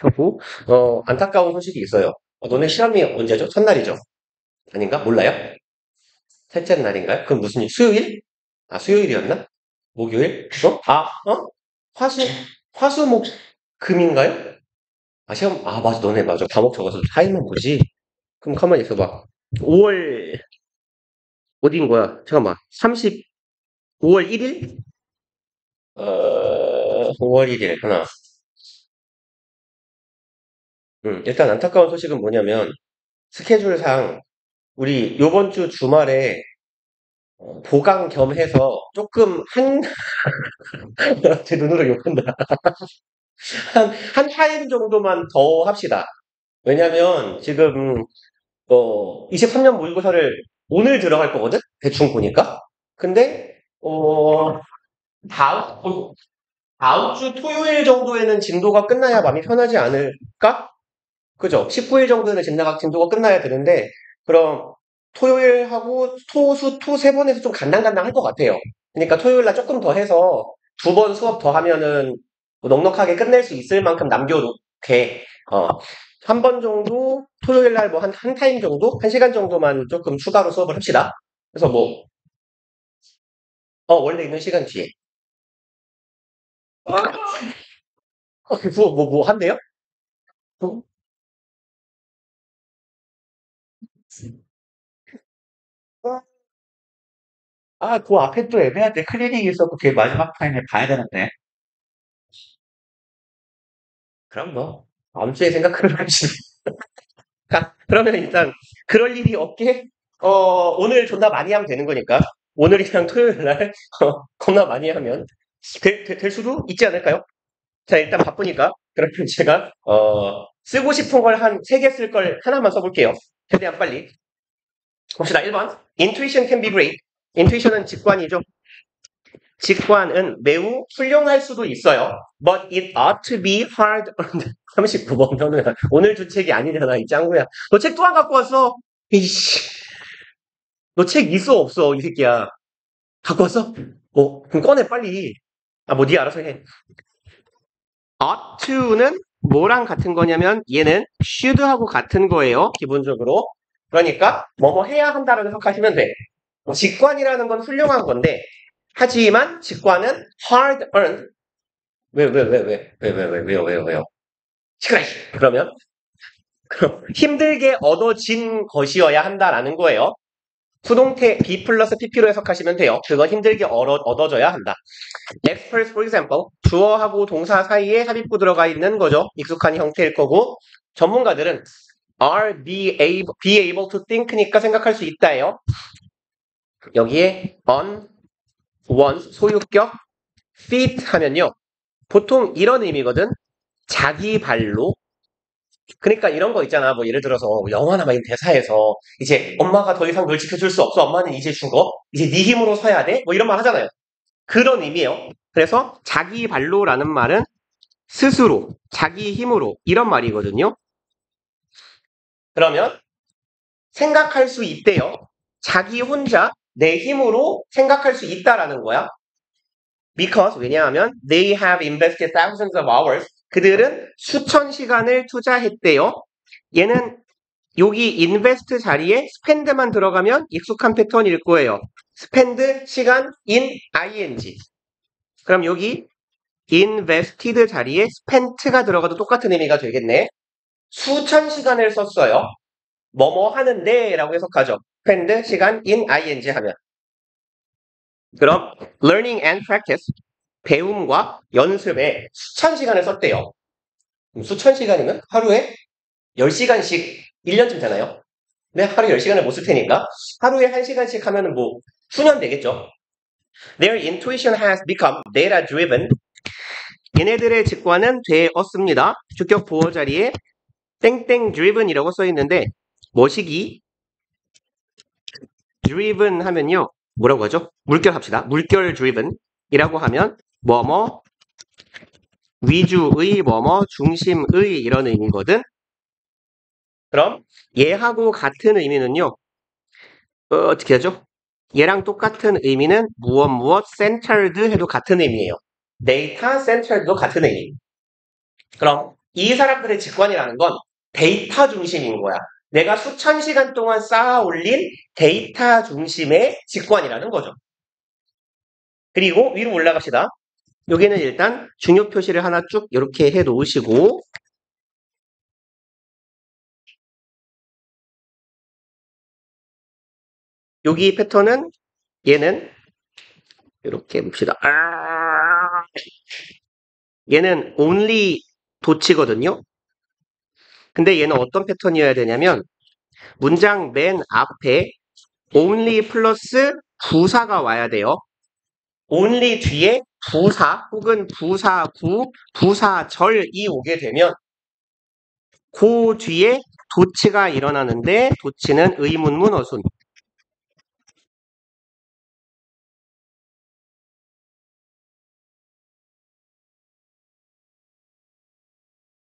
하고 안타까운 소식이 있어요. 너네 시험이 언제죠? 첫날이죠? 아닌가? 몰라요? 셋째 날인가요? 그럼 무슨 일? 수요일? 아, 수요일이었나? 목요일? 화수, 화수목, 금인가요? 아, 시험, 아, 맞아, 너네 맞아. 과목 적어서 타임은 뭐지? 그럼 가만히 있어봐. 5월, 어디인 거야? 잠깐만. 5월 1일? 5월 1일, 하나. 일단 안타까운 소식은 뭐냐면, 스케줄상, 우리 요번 주 주말에 보강 겸 해서 조금 제 눈으로 욕한다. 한 타임 정도만 더 합시다. 왜냐면 지금 23년 모의고사를 오늘 들어갈 거거든? 대충 보니까. 근데 다음 다음 주 토요일 정도에는 진도가 끝나야 마음이 편하지 않을까? 그죠? 19일 정도는 진도가 끝나야 되는데 그럼 토요일하고 토 세 번에서 좀 간당간당할 것 같아요. 그러니까 토요일 날 조금 더 해서 두 번 수업 더 하면은 뭐 넉넉하게 끝낼 수 있을 만큼 남겨놓게 한 번 정도 토요일 날 뭐 한 타임 정도? 한 시간 정도만 조금 추가로 수업을 합시다. 그래서 뭐 원래 있는 시간 뒤에 뭐 한대요? 어? 아, 그 앞에 또 애매한데 클리닉이 있었고 걔 마지막 타임에 봐야 되는데. 그럼 뭐 다음 주에 생각을 합시다. 그러면 일단 그럴 일이 없게 오늘 존나 많이 하면 되는 거니까 오늘이랑 토요일 날 겁나 많이 하면 될 수도 있지 않을까요? 자 일단 바쁘니까 그러면 제가 쓰고 싶은 걸 한 세 개 쓸 걸 하나만 써볼게요. 최대한 빨리 봅시다. 1번 Intuition can be great. Intuition은 직관이죠. 직관은 매우 훌륭할 수도 있어요. But it ought to be hard earned. 39번 현우야. 오늘 주책이 아니잖아, 이 짱구야. 너 책 또 안 갖고 왔어? 이씨. 너 책 있어, 없어, 이 새끼야. 갖고 왔어? 그럼 꺼내, 빨리. 아, 뭐, 니 알아서 해. ought to는 뭐랑 같은 거냐면, 얘는 should하고 같은 거예요, 기본적으로. 그러니까, 뭐뭐 해야 한다라고 생각하시면 돼. 직관이라는 건 훌륭한 건데, 하지만 직관은 hard earned. 왜요? 시끄러. 그럼 힘들게 얻어진 것이어야 한다라는 거예요. 수동태 be 플러스 pp로 해석하시면 돼요. 그건 힘들게 얻어져야 한다. express, for example, 주어하고 동사 사이에 삽입구 들어가 있는 거죠. 익숙한 형태일 거고 전문가들은 be able to think니까 생각할 수 있다예요. 여기에 on, once, 소유격, feet 하면요. 보통 이런 의미거든. 자기 발로. 그러니까 이런 거 있잖아. 뭐 예를 들어서 영화나 막 이런 대사에서 이제 엄마가 더 이상 널 지켜줄 수 없어. 엄마는 이제 죽어. 이제 네 힘으로 서야 돼. 뭐 이런 말 하잖아요. 그런 의미예요. 그래서 자기 발로라는 말은 스스로, 자기 힘으로 이런 말이거든요. 그러면 생각할 수 있대요. 자기 혼자 내 힘으로 생각할 수 있다라는 거야. Because 왜냐하면 they have invested thousands of hours. 그들은 수천 시간을 투자했대요. 얘는 여기 invest 자리에 spend만 들어가면 익숙한 패턴일 거예요. spend 시간 in ing. 그럼 여기 invested 자리에 spent가 들어가도 똑같은 의미가 되겠네. 수천 시간을 썼어요. 뭐뭐 하는데 라고 해석하죠. spend 시간 in ing 하면. 그럼 learning and practice 배움과 연습에 수천 시간을 썼대요. 수천 시간이면 하루에 10시간씩 1년쯤 되나요? 네, 하루에 10시간을 못 쓸 테니까 하루에 1시간씩 하면은 뭐 수년 되겠죠. Their intuition has become data driven. 얘네들의 직관은 되었습니다. 주격 보호 자리에 땡땡 driven이라고 써 있는데 뭐시기 driven 하면요. 뭐라고 하죠? 물결 합시다. 물결 driven 이라고 하면 뭐뭐 위주의 뭐뭐 중심의 이런 의미거든. 그럼 얘하고 같은 의미는요. 어떻게 하죠? 얘랑 똑같은 의미는 무엇 centered 해도 같은 의미예요. 데이터 centered도 같은 의미. 그럼 이 사람들의 직관이라는 건 데이터 중심인 거야. 내가 수천 시간 동안 쌓아 올린 데이터 중심의 직관이라는 거죠. 그리고 위로 올라갑시다. 여기는 일단 중요 표시를 하나 쭉 이렇게 해 놓으시고 여기 패턴은 얘는 이렇게 봅시다. 얘는 only 도치거든요. 근데 얘는 어떤 패턴이어야 되냐면 문장 맨 앞에 only 플러스 부사가 와야 돼요. only 뒤에 부사 혹은 부사구, 부사절이 오게 되면 그 뒤에 도치가 일어나는데 도치는 의문문 어순.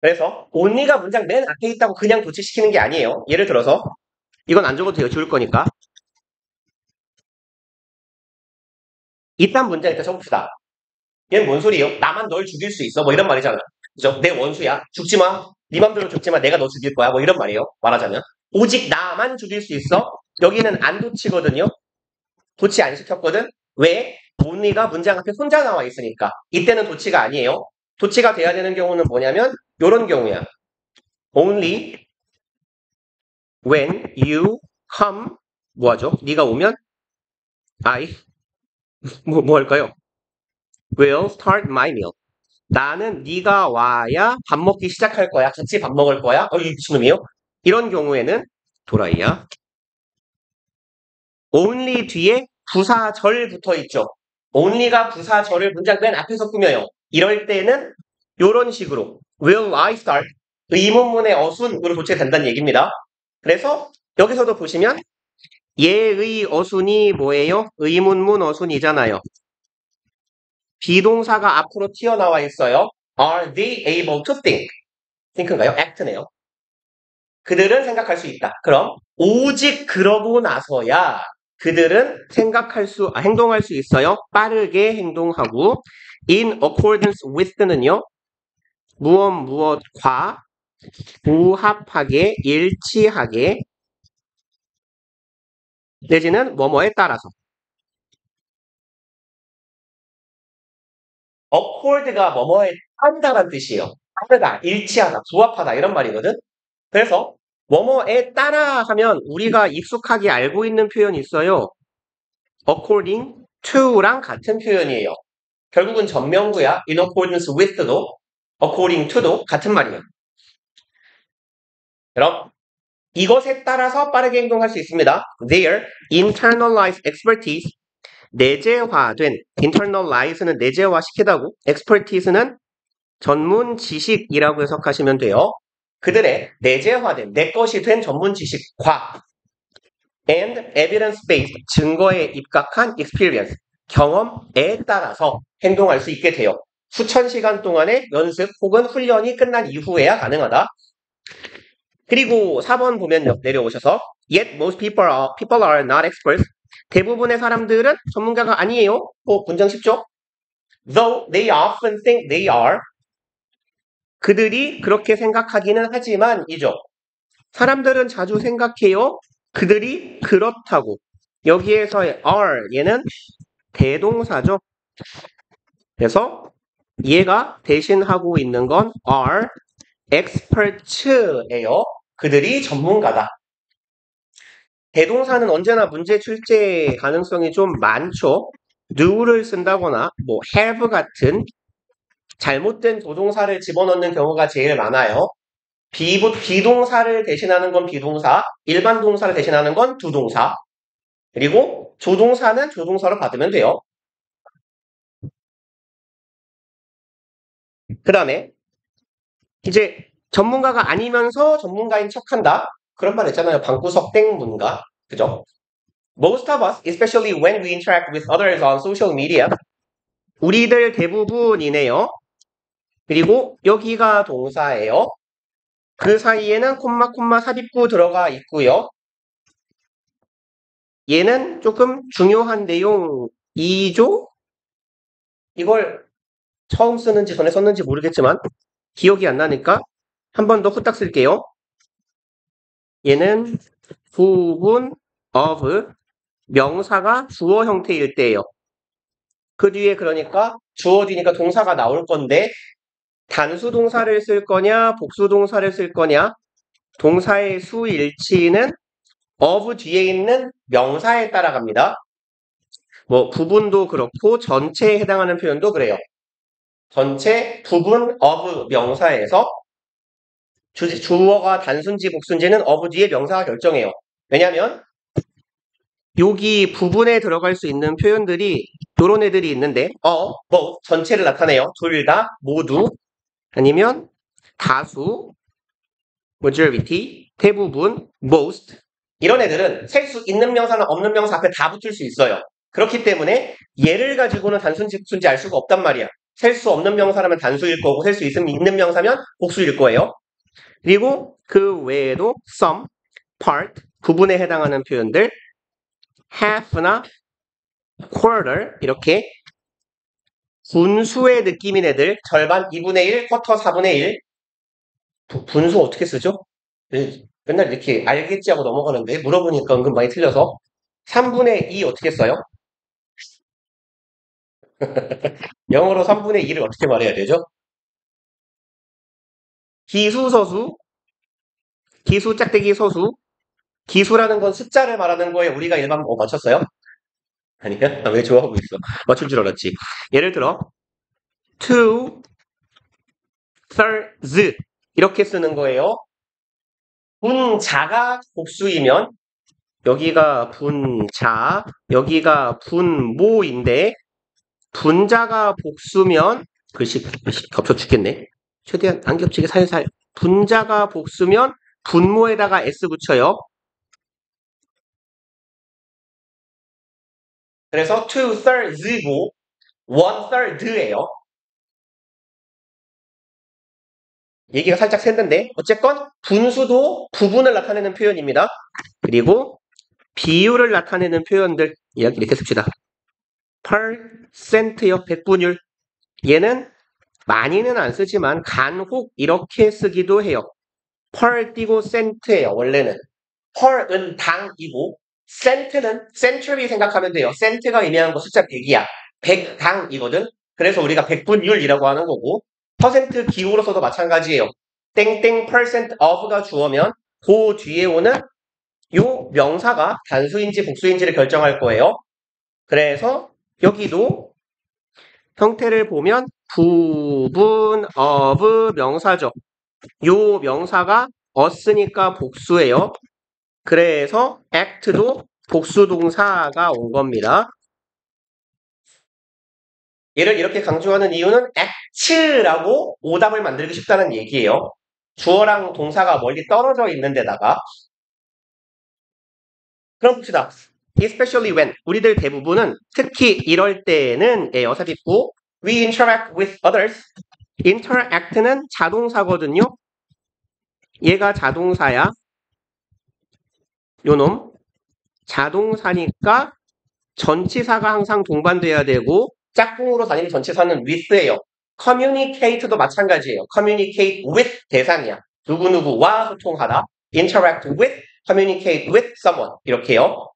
그래서 only가 문장 맨 앞에 있다고 그냥 도치시키는 게 아니에요. 예를 들어서 이건 안 적어도 돼요. 지울 거니까. 이딴 문장 일단 적읍시다. 얘는 뭔 소리예요? 나만 널 죽일 수 있어? 뭐 이런 말이잖아. 그죠? 내 원수야. 죽지 마. 네 맘대로 죽지 마. 내가 너 죽일 거야. 뭐 이런 말이에요. 말하자면. 오직 나만 죽일 수 있어? 여기는 안 도치거든요. 도치 안 시켰거든? 왜? only가 문장 앞에 혼자 나와 있으니까. 이때는 도치가 아니에요. 도치가 돼야 되는 경우는 뭐냐면 요런 경우야. only when you come 뭐하죠? 네가 오면 I 뭐 할까요? will start my meal. 나는 네가 와야 밥 먹기 시작할 거야. 같이 밥 먹을 거야. 이 미친놈이에요? 이런 경우에는 도라이야. only 뒤에 부사절 붙어 있죠. only가 부사절을 문장 맨 앞에서 꾸며요. 이럴 때는 이런 식으로 will I start 의문문의 어순으로 도착된다는 얘기입니다. 그래서 여기서도 보시면 얘의 어순이 뭐예요? 의문문 어순이잖아요. 비동사가 앞으로 튀어나와 있어요. Are they able to think? think인가요? act네요. 그들은 생각할 수 있다. 그럼 오직 그러고 나서야 그들은 행동할 수 있어요. 빠르게 행동하고 in accordance with는요. 무엇과 부합하게 일치하게 내지는 뭐뭐에 따라서 accord가 뭐뭐에 따르다란 뜻이에요. 따르다, 일치하다, 부합하다 이런 말이거든. 그래서 뭐뭐에 따라 하면 우리가 익숙하게 알고 있는 표현이 있어요. according to랑 같은 표현이에요. 결국은 전명구야. in accordance with도 according to도 같은 말이에요. 그럼 이것에 따라서 빠르게 행동할 수 있습니다. Their internalized expertise 내재화된 internalize는 내재화시키다고 expertise는 전문 지식이라고 해석하시면 돼요. 그들의 내재화된 내 것이 된 전문 지식과 and evidence-based 증거에 입각한 experience 경험에 따라서 행동할 수 있게 돼요. 수천 시간 동안의 연습 혹은 훈련이 끝난 이후에야 가능하다. 그리고 4번 보면 내려오셔서 Yet most people are not experts. 대부분의 사람들은 전문가가 아니에요. 문장 쉽죠? Though they often think they are. 그들이 그렇게 생각하기는 하지만 이죠. 사람들은 자주 생각해요. 그들이 그렇다고. 여기에서의 are 얘는 대동사죠. 그래서 얘가 대신하고 있는 건 are experts예요. 그들이 전문가다. 대동사는 언제나 문제 출제 가능성이 좀 많죠. do를 쓴다거나 뭐 have 같은 잘못된 조동사를 집어넣는 경우가 제일 많아요. 비동사를 대신하는 건 비동사, 일반 동사를 대신하는 건 두동사. 그리고 조동사는 조동사로 받으면 돼요. 그 다음에 이제 전문가가 아니면서 전문가인 척한다. 그런 말 있잖아요. 방구석 땡문가. 그죠? Most of us, especially when we interact with others on social media. 우리들 대부분이네요. 그리고 여기가 동사예요. 그 사이에는 콤마 삽입구 들어가 있고요. 얘는 조금 중요한 내용이죠? 이걸 처음 쓰는지 전에 썼는지 모르겠지만 기억이 안 나니까 한 번 더 후딱 쓸게요. 얘는 부분 of 명사가 주어 형태일 때예요. 그 뒤에 그러니까 주어 뒤니까 동사가 나올 건데 단수 동사를 쓸 거냐 복수 동사를 쓸 거냐 동사의 수일치는 of 뒤에 있는 명사에 따라갑니다. 뭐 부분도 그렇고 전체에 해당하는 표현도 그래요. 전체 부분 of 명사에서 주어가 단순지 복순지는 of 뒤에 명사가 결정해요. 왜냐하면 여기 부분에 들어갈 수 있는 표현들이 이런 애들이 있는데 both 전체를 나타내요. 둘 다 모두 아니면 다수 majority 대부분 most 이런 애들은 셀 수 있는 명사나 없는 명사 앞에 다 붙을 수 있어요. 그렇기 때문에 얘를 가지고는 단순지 복순지 알 수가 없단 말이야. 셀 수 없는 명사라면 단수일 거고 셀 수 있는 명사면 복수일 거예요. 그리고 그 외에도 some, part, 부분에 해당하는 표현들 half나 quarter 이렇게 분수의 느낌인 애들 절반 2분의 1, 쿼터 4분의 1 분수 어떻게 쓰죠? 맨날 이렇게 알겠지 하고 넘어가는데 물어보니까 은근 많이 틀려서 3분의 2 어떻게 써요? 영어로 3분의 2를 어떻게 말해야 되죠? 기수서수, 기수 짝대기 서수 기수라는 건 숫자를 말하는 거에 우리가 일반 맞췄어요? 아니야? 왜 좋아하고 있어? 맞출 줄 알았지. 예를 들어 two thirds 이렇게 쓰는 거예요. 분자가 복수이면 여기가 분자, 여기가 분모인데 분자가 복수면 글씨 겹쳐 죽겠네. 최대한 안 겹치게 살살. 분자가 복수면 분모에다가 s 붙여요. 그래서 two thirds고 one third예요. 얘기가 살짝 샜는데 어쨌건 분수도 부분을 나타내는 표현입니다. 그리고 비율을 나타내는 표현들 이렇게 씁시다. %요, 백분율. 얘는 많이는 안 쓰지만 간혹 이렇게 쓰기도 해요. 펄 띄고 센트예요. 원래는 펄은 당이고 센트는 센츄리 생각하면 돼요. 센트가 의미하는 거 숫자 100이야. 100당이거든. 그래서 우리가 백분율이라고 하는 거고 퍼센트 기호로서도 마찬가지예요. 땡땡 percent of가 주어면 그 뒤에 오는 요 명사가 단수인지 복수인지를 결정할 거예요. 그래서 여기도 형태를 보면 부분 of 명사죠. 요 명사가 us니까 복수예요. 그래서 act도 복수 동사가 온 겁니다. 얘를 이렇게 강조하는 이유는 act라고 오답을 만들기 쉽다는 얘기예요. 주어랑 동사가 멀리 떨어져 있는 데다가 그럼 봅시다. Especially when 우리들 대부분은 특히 이럴 때는 어사비고 we interact with others interact는 자동사거든요. 얘가 자동사야. 요놈 자동사니까 전치사가 항상 동반돼야 되고 짝꿍으로 다니는 전치사는 with예요. communicate도 마찬가지예요. communicate with 대상이야. 누구누구와 소통하다. interact with, communicate with someone 이렇게요.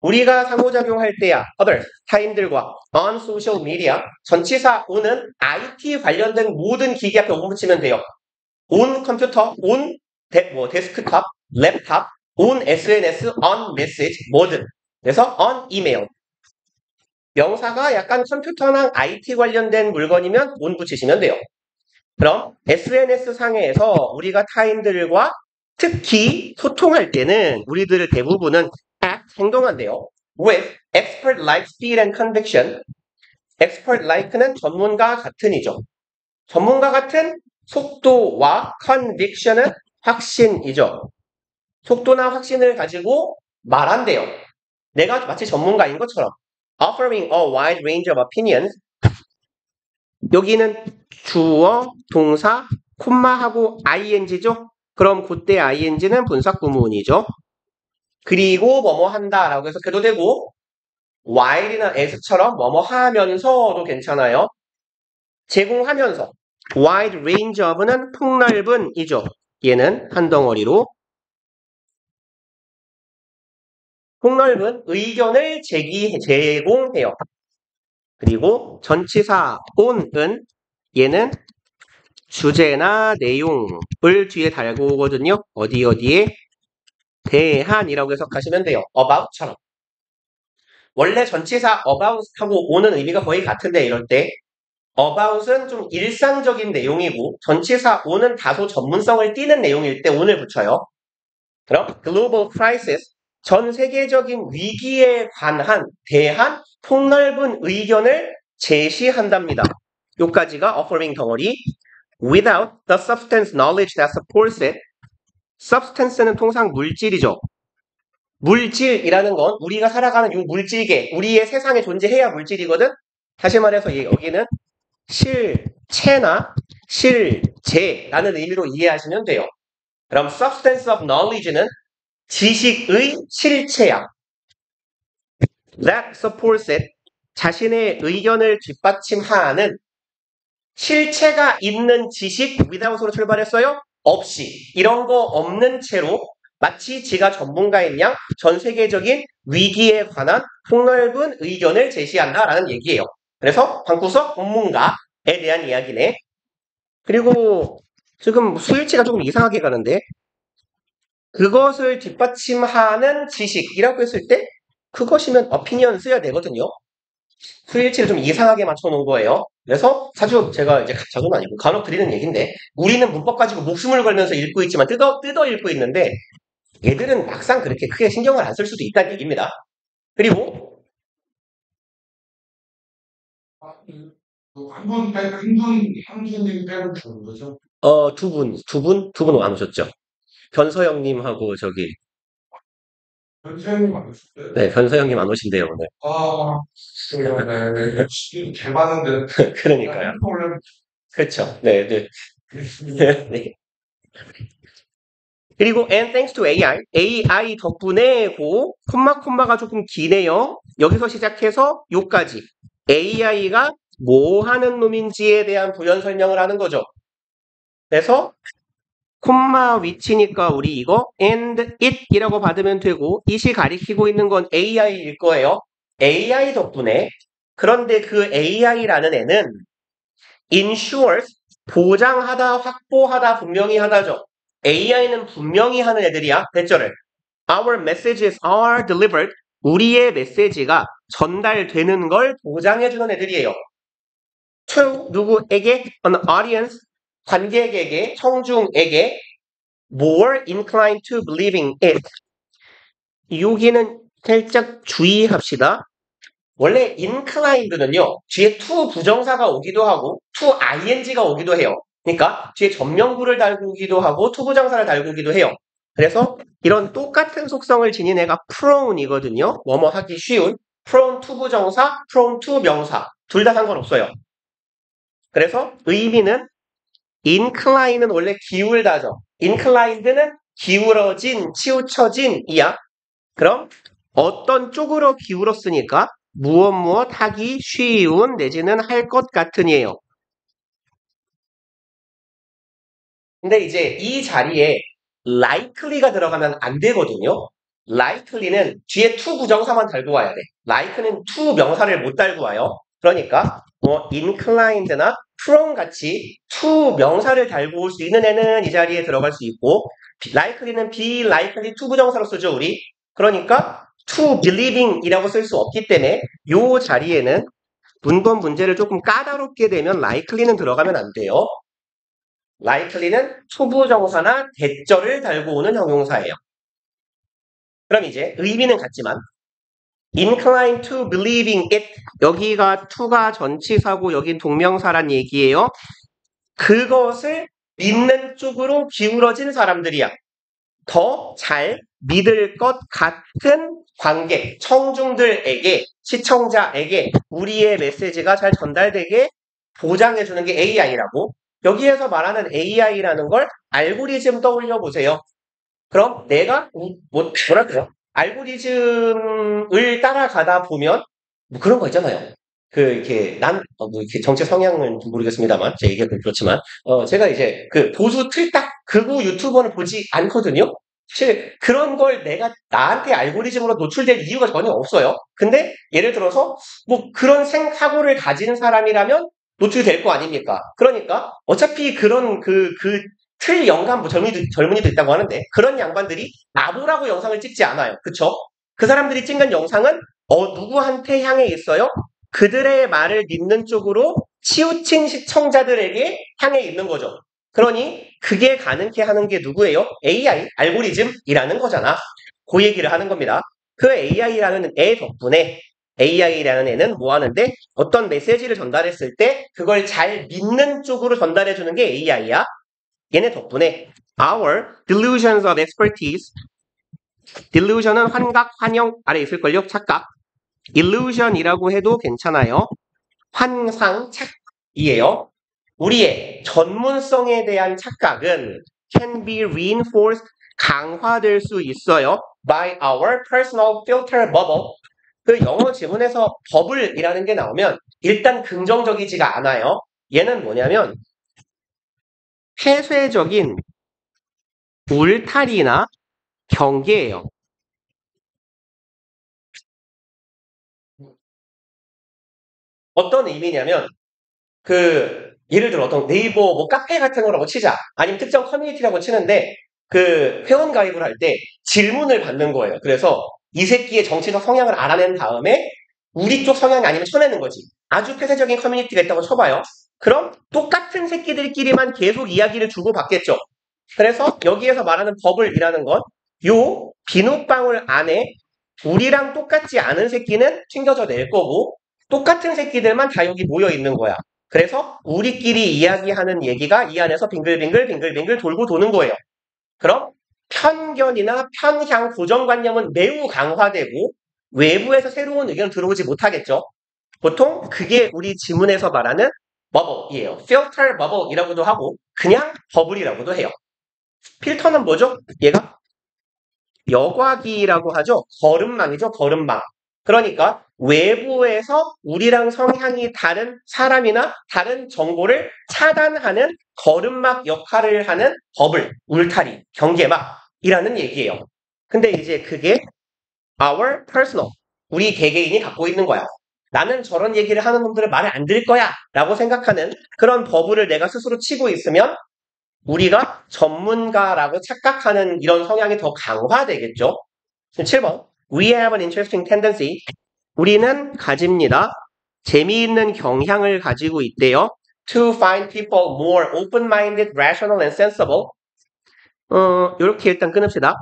우리가 상호작용할 때야 others, 타인들과 on social media 전치사 on은 IT 관련된 모든 기기 앞에 on 붙이면 돼요. on 컴퓨터, on 데스크탑, 랩탑, on SNS, on message 뭐든 그래서 on email 명사가 약간 컴퓨터나 IT 관련된 물건이면 on 붙이시면 돼요. 그럼 SNS 상에서 우리가 타인들과 특히 소통할 때는 우리들 대부분은 act 행동한대요. with expert like speed and conviction. expert like는 전문가 같은이죠. 전문가 같은 속도와 conviction은 확신이죠. 속도나 확신을 가지고 말한대요. 내가 마치 전문가인 것처럼. offering a wide range of opinions. 여기는 주어, 동사, 콤마하고 ing죠. 그럼 그때 ing는 분사구문이죠. 그리고 뭐뭐 한다라고 해서 그래도 되고 while이나 as처럼 뭐뭐 하면서도 괜찮아요. 제공하면서 wide range of는 폭넓은이죠. 얘는 한 덩어리로 폭넓은 의견을 제공해요. 그리고 전치사 on은 얘는 주제나 내용을 뒤에 달고 오거든요. 어디에 대한이라고 해석하시면 돼요. about처럼. 원래 전치사 about하고 on은 의미가 거의 같은데 이럴 때 about은 좀 일상적인 내용이고 전치사 on은 다소 전문성을 띠는 내용일 때 on을 붙여요. 그럼 global crisis, 전 세계적인 위기에 대한 폭넓은 의견을 제시한답니다. 요까지가 affirming 덩어리. Without the substance knowledge that supports it. substance는 통상 물질이죠. 물질이라는 건 우리가 살아가는 이 물질계, 우리의 세상에 존재해야 물질이거든. 다시 말해서 여기는 실체나 실제라는 의미로 이해하시면 돼요. 그럼 substance of knowledge는 지식의 실체야. That supports it, 자신의 의견을 뒷받침하는 실체가 있는 지식, without으로 출발했어요? 없이. 이런 거 없는 채로 마치 지가 전문가인 양 전 세계적인 위기에 관한 폭넓은 의견을 제시한다라는 얘기예요. 그래서 방구석 전문가에 대한 이야기네. 그리고 지금 수일치가 조금 이상하게 가는데 그것을 뒷받침하는 지식이라고 했을 때 그것이면 opinion 써야 되거든요. 수일치를 좀 이상하게 맞춰놓은 거예요. 그래서 자주 제가 이제 자주는 아니고 간혹 드리는 얘기인데 우리는 문법 가지고 목숨을 걸면서 읽고 있지만 뜯어 읽고 있는데 얘들은 막상 그렇게 크게 신경을 안 쓸 수도 있다는 얘기입니다. 그리고 한분 한분님 빼고 주는 거죠? 두 분 안 오셨죠? 변서영님하고 저기 변세현님 아니셨어요? 네 변서영님 안 오신대요 오늘. 네. 개 많은데. 그러니까요. 그렇죠. 네, 네. 네. 그리고 and thanks to AI 덕분에고 콤마가 조금 기네요. 여기서 시작해서 요까지 AI가 뭐 하는 놈인지에 대한 부연 설명을 하는 거죠. 그래서 콤마 위치니까 우리 이거 and it이라고 받으면 되고 it이 가리키고 있는 건 AI일 거예요. AI 덕분에. 그런데 그 AI라는 애는 ensures, 보장하다, 확보하다, 분명히 하다죠. AI는 분명히 하는 애들이야. 대절을. Our messages are delivered. 우리의 메시지가 전달되는 걸 보장해주는 애들이에요. to 누구에게? An audience, 관객에게, 청중에게 more inclined to believing it. 여기는 살짝 주의합시다. 원래 inclined는요, 뒤에 to 부정사가 오기도 하고 to ing가 오기도 해요. 그러니까 뒤에 전명구를 달고 오기도 하고 to 부정사를 달고 오기도 해요. 그래서 이런 똑같은 속성을 지닌 애가 prone이거든요. 뭐뭐 하기 쉬운 prone to 부정사, prone to 명사 둘 다 상관없어요. 그래서 의미는 incline은 원래 기울다죠. inclined는 기울어진, 치우쳐진이야. 그럼 어떤 쪽으로 기울었으니까 무엇 하기 쉬운 내지는 할 것 같은이에요. 근데 이제 이 자리에 likely가 들어가면 안 되거든요. likely는 뒤에 to 부정사만 달고 와야 돼. like는 to 명사를 못 달고 와요. 그러니까 뭐 inclined나 prone 같이 to 명사를 달고 올 수 있는 애는 이 자리에 들어갈 수 있고 likely는 be likely to 부정사로 쓰죠 우리. 그러니까 to believing이라고 쓸 수 없기 때문에 이 자리에는 문법 문제를 조금 까다롭게 되면 likely는 들어가면 안 돼요. likely는 초부정사나 대절을 달고 오는 형용사예요. 그럼 이제 의미는 같지만 inclined to believing it, 여기가 to가 전치사고 여긴 동명사란 얘기예요. 그것을 믿는 쪽으로 기울어진 사람들이야. 더 잘 믿을 것 같은 관객, 청중들에게, 시청자에게 우리의 메시지가 잘 전달되게 보장해주는 게 AI라고. 여기에서 말하는 AI라는 걸 알고리즘 떠올려 보세요. 그럼 내가 뭐랄까요? 알고리즘을 따라가다 보면 뭐 그런 거 있잖아요. 이렇게, 뭐 이렇게 정치 성향은 좀 모르겠습니다만, 제 얘기가 그렇지만, 제가 이제 그 보수 틀딱 극우 유튜버를 보지 않거든요? 사실 그런 걸 내가 나한테 알고리즘으로 노출될 이유가 전혀 없어요. 근데 예를 들어서 뭐 그런 사고를 가진 사람이라면 노출될 거 아닙니까? 그러니까 어차피 그런 틀 영감 뭐 젊은이도 있다고 하는데 그런 양반들이 나보라고 영상을 찍지 않아요. 그쵸? 그 사람들이 찍는 영상은 누구한테 향해 있어요? 그들의 말을 믿는 쪽으로 치우친 시청자들에게 향해 있는 거죠. 그러니 그게 가능케 하는 게 누구예요? AI, 알고리즘이라는 거잖아. 그 얘기를 하는 겁니다. 그 AI라는 애 덕분에 AI라는 애는 뭐 하는데 어떤 메시지를 전달했을 때 그걸 잘 믿는 쪽으로 전달해 주는 게 AI야. 얘네 덕분에 our delusions of expertise delusion은 환각, 환영 아래 있을걸요? 착각. illusion이라고 해도 괜찮아요. 환상, 착이에요. 우리의 전문성에 대한 착각은 can be reinforced, 강화될 수 있어요. by our personal filter bubble. 그 영어 지문에서 버블이라는 게 나오면 일단 긍정적이지가 않아요. 얘는 뭐냐면 폐쇄적인 울타리나 경계예요. 어떤 의미냐면 예를 들어 어떤 네이버 뭐 카페 같은 거라고 치자. 아니면 특정 커뮤니티라고 치는데 회원 가입을 할 때 질문을 받는 거예요. 그래서 이 새끼의 정치적 성향을 알아낸 다음에 우리 쪽 성향이 아니면 쳐내는 거지. 아주 폐쇄적인 커뮤니티가 있다고 쳐봐요. 그럼 똑같은 새끼들끼리만 계속 이야기를 주고받겠죠. 그래서 여기에서 말하는 버블이라는 건 요 비눗방울 안에 우리랑 똑같지 않은 새끼는 튕겨져 낼 거고 똑같은 새끼들만 다 여기 모여 있는 거야. 그래서 우리끼리 이야기하는 얘기가 이 안에서 빙글빙글 돌고 도는 거예요. 그럼 편견이나 편향 고정관념은 매우 강화되고 외부에서 새로운 의견 들어오지 못하겠죠. 보통 그게 우리 지문에서 말하는 버블이에요. 필터 버블이라고도 하고 그냥 버블이라고도 해요. 필터는 뭐죠? 얘가 여과기라고 하죠. 거름망이죠. 거름망. 그러니까 외부에서 우리랑 성향이 다른 사람이나 다른 정보를 차단하는 거름막 역할을 하는 버블, 울타리, 경계막이라는 얘기예요. 근데 이제 그게 our personal, 우리 개개인이 갖고 있는 거야. 나는 저런 얘기를 하는 놈들을 말을 안 들을 거야 라고 생각하는 그런 버블을 내가 스스로 치고 있으면 우리가 전문가라고 착각하는 이런 성향이 더 강화되겠죠. 7번. We have an interesting tendency. 우리는 가집니다. 재미있는 경향을 가지고 있대요. To find people more open-minded, rational, and sensible. 이렇게 일단 끊읍시다.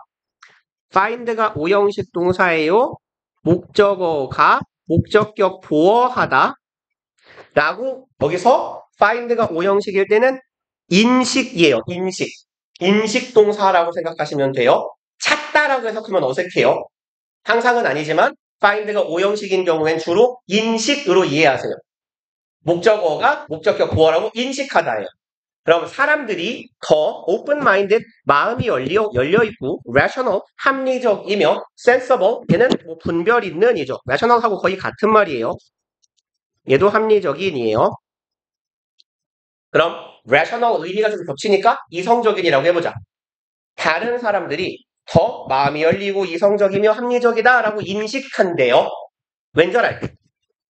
find가 오형식 동사예요. 목적어가 목적격 보어하다. 라고 여기서 find가 오형식일 때는 인식이에요. 인식. 인식 동사라고 생각하시면 돼요. 찾다라고 해석하면 어색해요. 항상은 아니지만 find가 오형식인 경우엔 주로 인식으로 이해하세요. 목적어가 목적격 보어라고 인식하다예요. 그럼 사람들이 더 open-minded, 마음이 열려있고 rational, 합리적이며 sensible, 얘는 뭐 분별 있는 이죠. rational하고 거의 같은 말이에요. 얘도 합리적인이에요. 그럼 rational 의미가 좀 겹치니까 이성적인이라고 해보자. 다른 사람들이 더 마음이 열리고 이성적이며 합리적이다라고 인식한대요. 왠절할 때.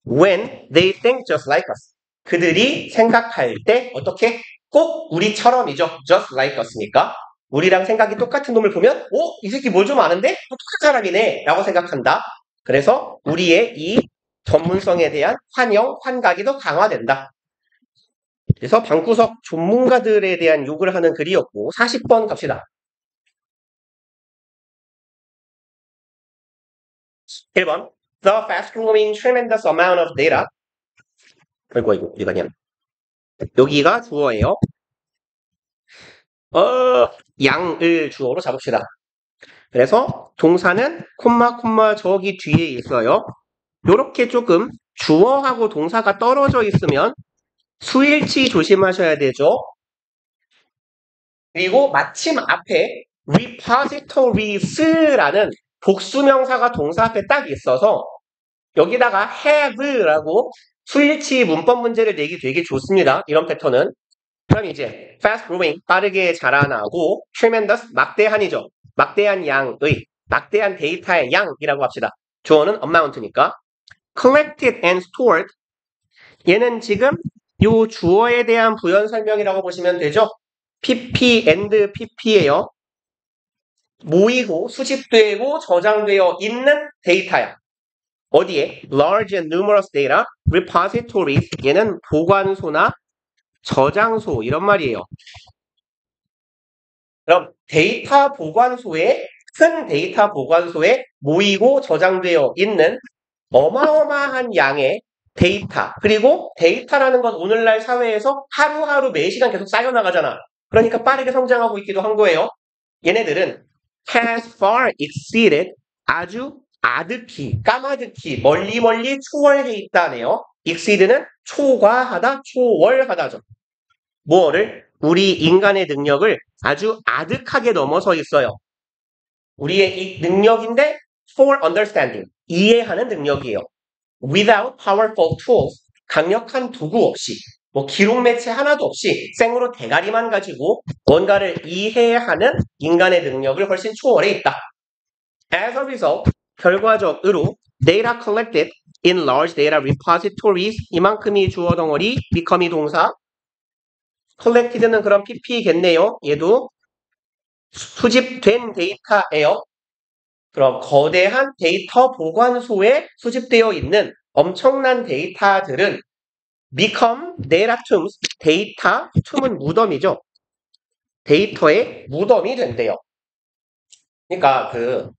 When they think just like us. 그들이 생각할 때 어떻게? 꼭 우리처럼이죠. just like us니까. 우리랑 생각이 똑같은 놈을 보면 이 새끼 뭘 좀 아는데? 똑같은 사람이네 라고 생각한다. 그래서 우리의 이 전문성에 대한 환영, 환각이 더 강화된다. 그래서 방구석 전문가들에 대한 욕을 하는 글이었고 40번 갑시다. 1번 The fast-growing tremendous amount of data. 이거 어디 가냐? 여기가 주어예요. 양을 주어로 잡읍시다. 그래서 동사는 콤마 저기 뒤에 있어요. 요렇게 조금 주어하고 동사가 떨어져 있으면 수일치 조심하셔야 되죠. 그리고 마침 앞에 repositories라는 복수명사가 동사 앞에 딱 있어서 여기다가 have라고 수일치 문법 문제를 내기 되게 좋습니다. 이런 패턴은. 그럼 이제 fast growing, 빠르게 자라나고 tremendous, 막대한이죠. 막대한 양의, 막대한 데이터의 양이라고 합시다. 주어는 amount니까. collected and stored, 얘는 지금 요 주어에 대한 부연 설명이라고 보시면 되죠. pp and pp예요. 모이고 수집되고 저장되어 있는 데이터야. 어디에? large and numerous data repositories, 얘는 보관소나 저장소 이런 말이에요. 그럼 데이터 보관소에, 큰 데이터 보관소에 모이고 저장되어 있는 어마어마한 양의 데이터, 그리고 데이터라는 건 오늘날 사회에서 하루하루 매시간 계속 쌓여나가잖아. 그러니까 빠르게 성장하고 있기도 한 거예요. 얘네들은 has far exceeded, 아주 아득히, 까마득히, 멀리 초월해 있다네요. exceed는 초과하다, 초월하다죠. 뭐를? 우리 인간의 능력을 아주 아득하게 넘어서 있어요. 우리의 이 능력인데 for understanding, 이해하는 능력이에요. Without powerful tools, 강력한 도구 없이, 뭐 기록 매체 하나도 없이 생으로 대가리만 가지고 뭔가를 이해하는 인간의 능력을 훨씬 초월해 있다. As a result, 결과적으로 data collected in large data repositories, 이만큼이 주어 덩어리, become이 동사, collected는 그럼 pp겠네요. 얘도 수집된 데이터예요. 그럼 거대한 데이터 보관소에 수집되어 있는 엄청난 데이터들은 become data tombs, 데이터, tomb은 무덤이죠. 데이터의 무덤이 된대요. 그러니까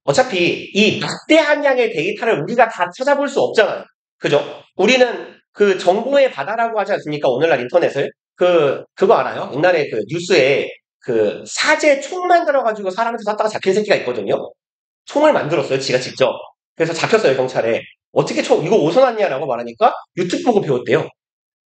어차피 이 막대한 양의 데이터를 우리가 다 찾아볼 수 없잖아요. 그죠? 우리는 그 정보의 바다라고 하지 않습니까? 오늘날 인터넷을. 그거 알아요? 옛날에 뉴스에 사제 총 만들어가지고 사람한테 쐈다가 잡힌 새끼가 있거든요. 총을 만들었어요, 지가 직접. 그래서 잡혔어요, 경찰에. 어떻게 이거 어디서 났냐라고 말하니까 유튜브 보고 배웠대요.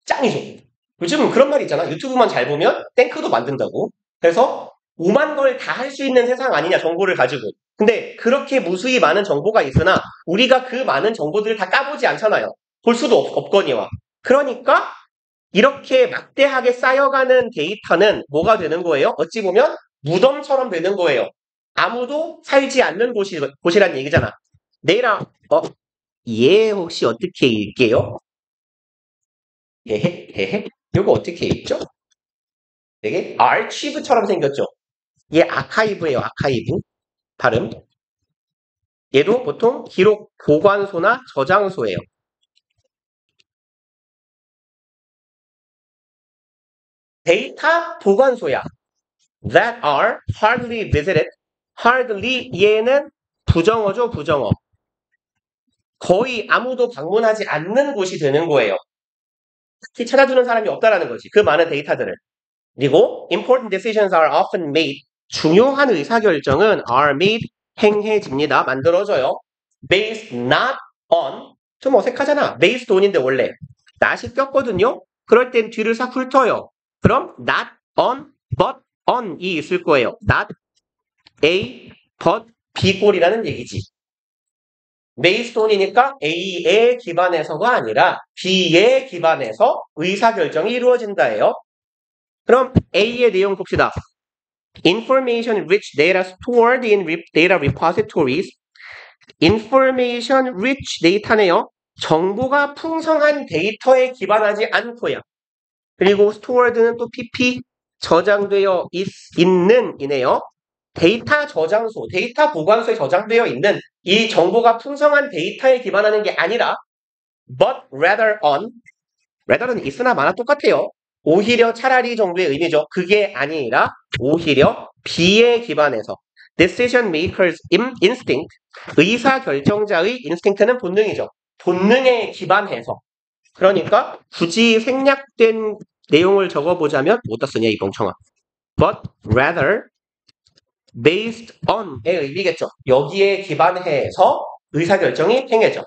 짱이죠. 요즘 그런 말이 있잖아. 유튜브만 잘 보면 탱크도 만든다고. 그래서 오만 걸 다 할 수 있는 세상 아니냐, 정보를 가지고. 근데 그렇게 무수히 많은 정보가 있으나 우리가 그 많은 정보들을 다 까보지 않잖아요. 볼 수도 없거니와. 그러니까 이렇게 막대하게 쌓여가는 데이터는 뭐가 되는 거예요? 어찌 보면 무덤처럼 되는 거예요. 아무도 살지 않는 곳이란 얘기잖아. 얘 혹시 어떻게 읽게요? 이거 어떻게 읽죠? 되게 archive처럼 생겼죠? 얘 아카이브예요, 아카이브. 발음. 얘도 보통 기록 보관소나 저장소예요. 데이터 보관소야. That are hardly visited. hardly, 얘는 부정어죠, 부정어. 거의 아무도 방문하지 않는 곳이 되는 거예요. 특히 찾아주는 사람이 없다라는 거지. 그 많은 데이터들을. 그리고 important decisions are often made. 중요한 의사결정은 are made, 행해집니다. 만들어져요. based not on. 좀 어색하잖아. based on인데 원래. not이 꼈거든요. 그럴 땐 뒤를 싹 훑어요. 그럼 not on, but on이 있을 거예요. not A, but B 꼴이라는 얘기지. based on이니까 A에 기반해서가 아니라 B에 기반해서 의사결정이 이루어진다예요. 그럼 A의 내용 봅시다. Information rich data stored in data repositories. Information rich data네요. 정보가 풍성한 데이터에 기반하지 않고요. 그리고 stored는 또 pp, 저장되어 있는 이네요. 데이터 저장소, 데이터 보관소에 저장되어 있는 이 정보가 풍성한 데이터에 기반하는 게 아니라 but rather on, rather는 있으나 마나 똑같아요. 오히려 차라리 정도의 의미죠. 그게 아니라 오히려 B에 기반해서 decision makers instinct, 의사결정자의 instinct는 본능이죠. 본능에 기반해서. 그러니까 굳이 생략된 내용을 적어보자면 뭐다 쓰냐 이 멍청아. but rather based on의 의미겠죠. 여기에 기반해서 의사결정이 행해져.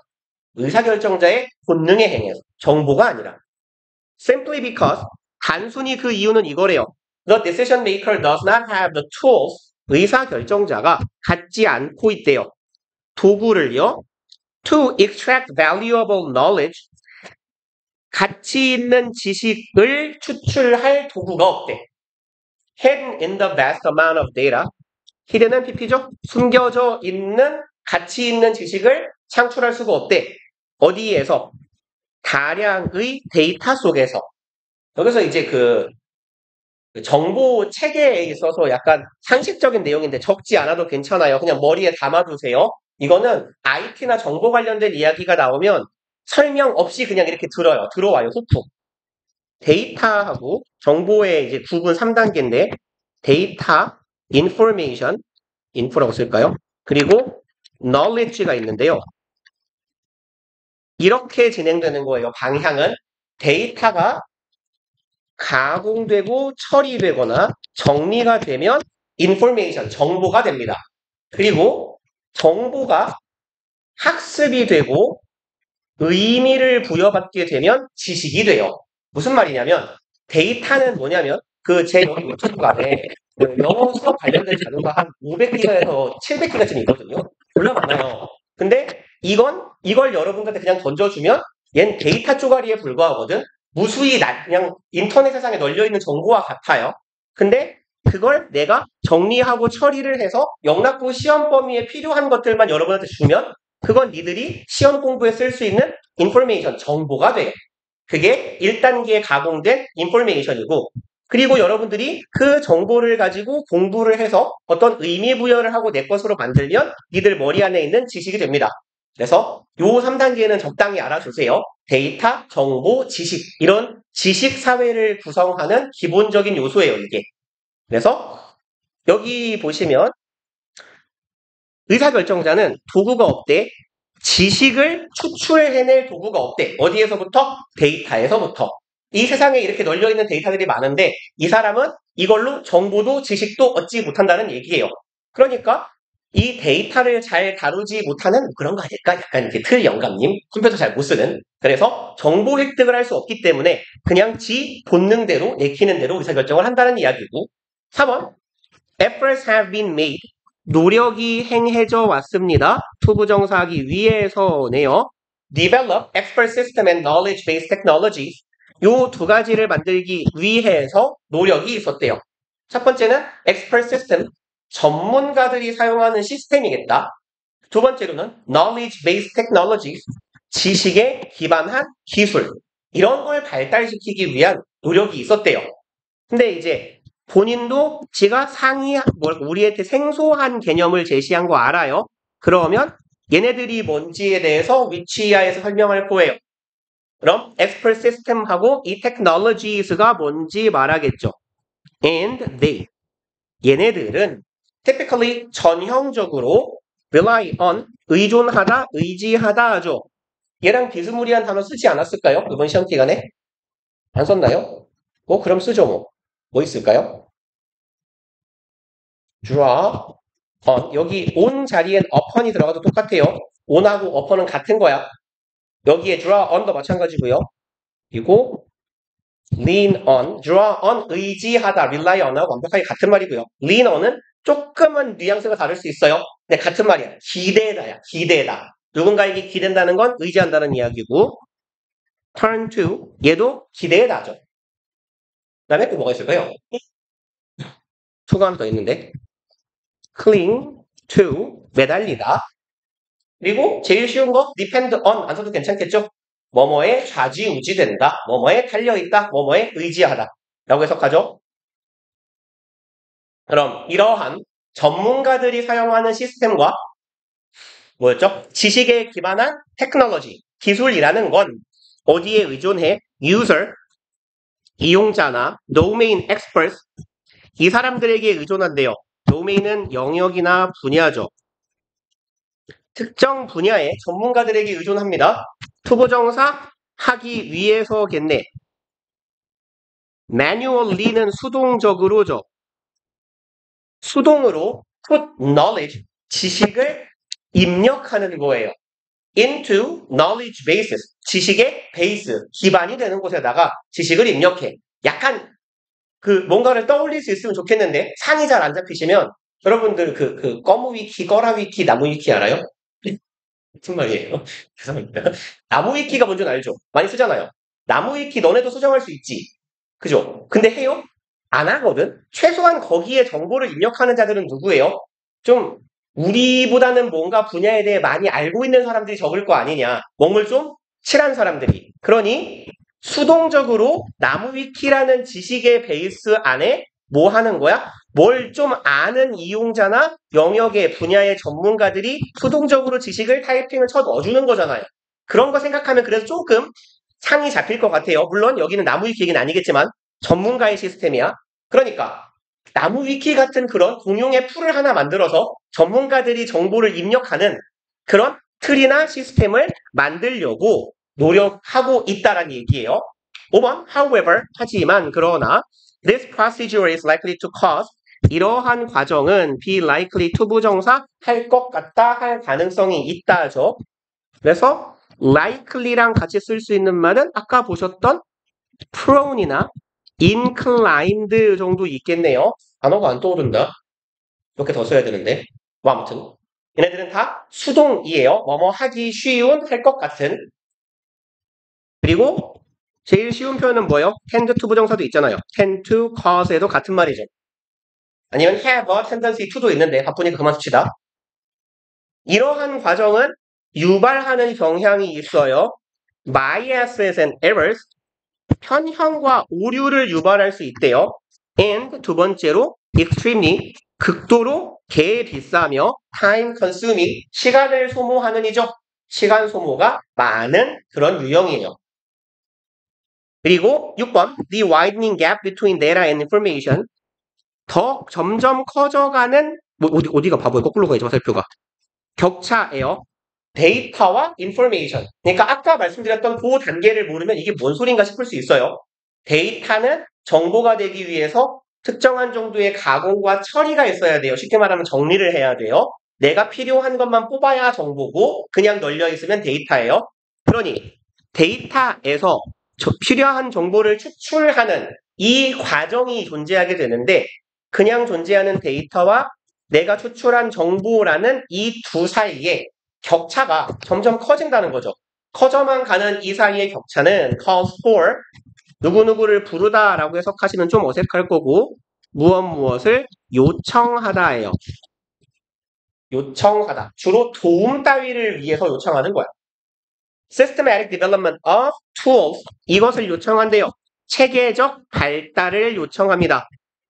의사결정자의 본능에 행해서. 정보가 아니라. simply because, 단순히 그 이유는 이거래요. The decision maker does not have the tools, 의사결정자가 갖지 않고 있대요. 도구를요. to extract valuable knowledge, 가치 있는 지식을 추출할 도구가 없대. hidden in the vast amount of data. hidden은 PP죠? 숨겨져 있는 가치 있는 지식을 창출할 수가 없대. 어디에서? 다량의 데이터 속에서. 여기서 이제 그 정보 체계에 있어서 약간 상식적인 내용인데 적지 않아도 괜찮아요. 그냥 머리에 담아두세요. 이거는 IT나 정보 관련된 이야기가 나오면 설명 없이 그냥 이렇게 들어와요. 훅훅. 데이터하고 정보의 이제 구분 3단계인데 데이터, information, info라고 쓸까요? 그리고 knowledge가 있는데요. 이렇게 진행되는 거예요. 방향은 데이터가 가공되고 처리되거나 정리가 되면 information, 정보가 됩니다. 그리고 정보가 학습이 되고 의미를 부여받게 되면 지식이 돼요. 무슨 말이냐면 데이터는 뭐냐면 제 여기 노트북 안에 영어 수업 관련된 자료가 한 500기가에서 700기가쯤 있거든요. 졸라 많아요. 근데 이걸 여러분한테 그냥 던져주면 얜 데이터 쪼가리에 불과하거든. 무수히 그냥 인터넷 세상에 널려있는 정보와 같아요. 근데 그걸 내가 정리하고 처리를 해서 영락고 시험 범위에 필요한 것들만 여러분한테 주면 그건 니들이 시험 공부에 쓸 수 있는 information, 정보가 돼. 그게 1단계에 가공된 information이고 그리고 여러분들이 그 정보를 가지고 공부를 해서 어떤 의미 부여를 하고 내 것으로 만들면 니들 머리 안에 있는 지식이 됩니다. 그래서 요 3단계는 적당히 알아두세요. 데이터, 정보, 지식 이런 지식 사회를 구성하는 기본적인 요소예요. 이게. 그래서 여기 보시면 의사결정자는 도구가 없대. 지식을 추출해낼 도구가 없대. 어디에서부터? 데이터에서부터. 이 세상에 이렇게 널려있는 데이터들이 많은데 이 사람은 이걸로 정보도 지식도 얻지 못한다는 얘기예요. 그러니까 이 데이터를 잘 다루지 못하는 그런 거 아닐까? 약간 이렇게 틀 영감님, 컴퓨터 잘 못 쓰는. 그래서 정보 획득을 할 수 없기 때문에 그냥 지 본능대로 내키는 대로 의사결정을 한다는 이야기고 3번 Efforts have been made. 노력이 행해져 왔습니다. 투부정사하기 위해서네요. Develop expert system and knowledge-based technologies. 요 두 가지를 만들기 위해서 노력이 있었대요. 첫 번째는 expert system, 전문가들이 사용하는 시스템이겠다. 두 번째로는 knowledge-based technologies, 지식에 기반한 기술. 이런 걸 발달시키기 위한 노력이 있었대요. 근데 이제 본인도 지가 우리한테 생소한 개념을 제시한 거 알아요? 그러면 얘네들이 뭔지에 대해서 위치하에서 설명할 거예요. 그럼 expert system하고 이 technologies가 뭔지 말하겠죠. And they. 얘네들은 typically 전형적으로 rely on 의존하다, 의지하다 하죠. 얘랑 비스무리한 단어 쓰지 않았을까요? 이번 시험 기간에? 안 썼나요? 그럼 쓰죠 뭐. 뭐 있을까요? draw on. 여기 on 자리엔 upon이 들어가도 똑같아요. on하고 upon은 같은 거야. 여기에 draw on도 마찬가지고요. 그리고 lean on, draw on 의지하다, rely on하고 완벽하게 같은 말이고요. lean on은 조금은 뉘앙스가 다를 수 있어요. 근데 같은 말이야. 기대다야. 기대다. 누군가에게 기댄다는 건 의지한다는 이야기고 turn to 얘도 기대다죠. 그 다음에 또 뭐가 있을까요? 초가 하나 더 있는데 cling to 매달리다. 그리고 제일 쉬운 거 depend on 안 써도 괜찮겠죠? 뭐뭐에 좌지우지된다. 뭐뭐에 달려있다. 뭐뭐에 의지하다. 라고 해석하죠. 그럼 이러한 전문가들이 사용하는 시스템과 뭐였죠? 지식에 기반한 테크놀로지, 기술이라는 건 어디에 의존해? user, 이용자나 domain experts 이 사람들에게 의존한대요. 도메인은 영역이나 분야죠. 특정 분야의 전문가들에게 의존합니다. 투부정사 하기 위해서겠네. manually는 수동적으로죠. 수동으로 put knowledge, 지식을 입력하는 거예요. into knowledge bases, 지식의 베이스, 기반이 되는 곳에다가 지식을 입력해. 약간 뭔가를 떠올릴 수 있으면 좋겠는데 상이 잘 안 잡히시면 여러분들 검우 위키, 거라 위키, 나무 위키 알아요? 무슨 말이에요? 죄송합니다. 나무 위키가 뭔지 알죠? 많이 쓰잖아요. 나무위키 너네도 수정할 수 있지. 그죠? 근데 해요? 안 하거든? 최소한 거기에 정보를 입력하는 자들은 누구예요? 좀 우리보다는 뭔가 분야에 대해 많이 알고 있는 사람들이 적을 거 아니냐. 뭔가 좀 칠한 사람들이. 그러니 수동적으로 나무위키라는 지식의 베이스 안에 뭐 하는 거야? 뭘 좀 아는 이용자나 영역의 분야의 전문가들이 수동적으로 지식을 타이핑을 쳐 넣어주는 거잖아요. 그런 거 생각하면 그래서 조금 상이 잡힐 것 같아요. 물론 여기는 나무위키 얘기는 아니겠지만 전문가의 시스템이야. 그러니까 나무위키 같은 그런 공용의 풀을 하나 만들어서 전문가들이 정보를 입력하는 그런 틀이나 시스템을 만들려고 노력하고 있다는 얘기예요. 5번, however, 하지만, 그러나, this procedure is likely to cause, 이러한 과정은 be likely to 부정사 할 것 같다, 할 가능성이 있다죠. 그래서 likely랑 같이 쓸 수 있는 말은 아까 보셨던 prone이나 inclined 정도 있겠네요. 단어가 안 떠오른다. 이렇게 더 써야 되는데. 뭐 아무튼 얘네들은 다 수동이에요. 뭐뭐 하기 쉬운, 할 것 같은. 그리고 제일 쉬운 표현은 뭐예요? tend to 부정사도 있잖아요. tend to cause에도 같은 말이죠. 아니면 have a tendency to도 있는데 바쁘니까 그만 씁시다. 이러한 과정은 유발하는 경향이 있어요. biases and errors, 편향과 오류를 유발할 수 있대요. and 두 번째로 extremely, 극도로 개비싸며 time consuming, 시간을 소모하는 이죠. 시간 소모가 많은 그런 유형이에요. 그리고 6번 the widening gap between data and information, 더 점점 커져가는 어디가 바보예요? 거꾸로 가야지 화살표가. 격차예요. 데이터와 인포메이션. 그러니까 아까 말씀드렸던 그 단계를 모르면 이게 뭔 소린가 싶을 수 있어요. 데이터는 정보가 되기 위해서 특정한 정도의 가공과 처리가 있어야 돼요. 쉽게 말하면 정리를 해야 돼요. 내가 필요한 것만 뽑아야 정보고 그냥 널려 있으면 데이터예요. 그러니 데이터에서 필요한 정보를 추출하는 이 과정이 존재하게 되는데 그냥 존재하는 데이터와 내가 추출한 정보라는 이 두 사이에 격차가 점점 커진다는 거죠. 커져만 가는 이 사이의 격차는 calls for, 누구누구를 부르다라고 해석하시면 좀 어색할 거고 무엇을 요청하다예요. 요청하다. 주로 도움 따위를 위해서 요청하는 거야. Systematic development of tools, 이것을 요청한대요. 체계적 발달을 요청합니다.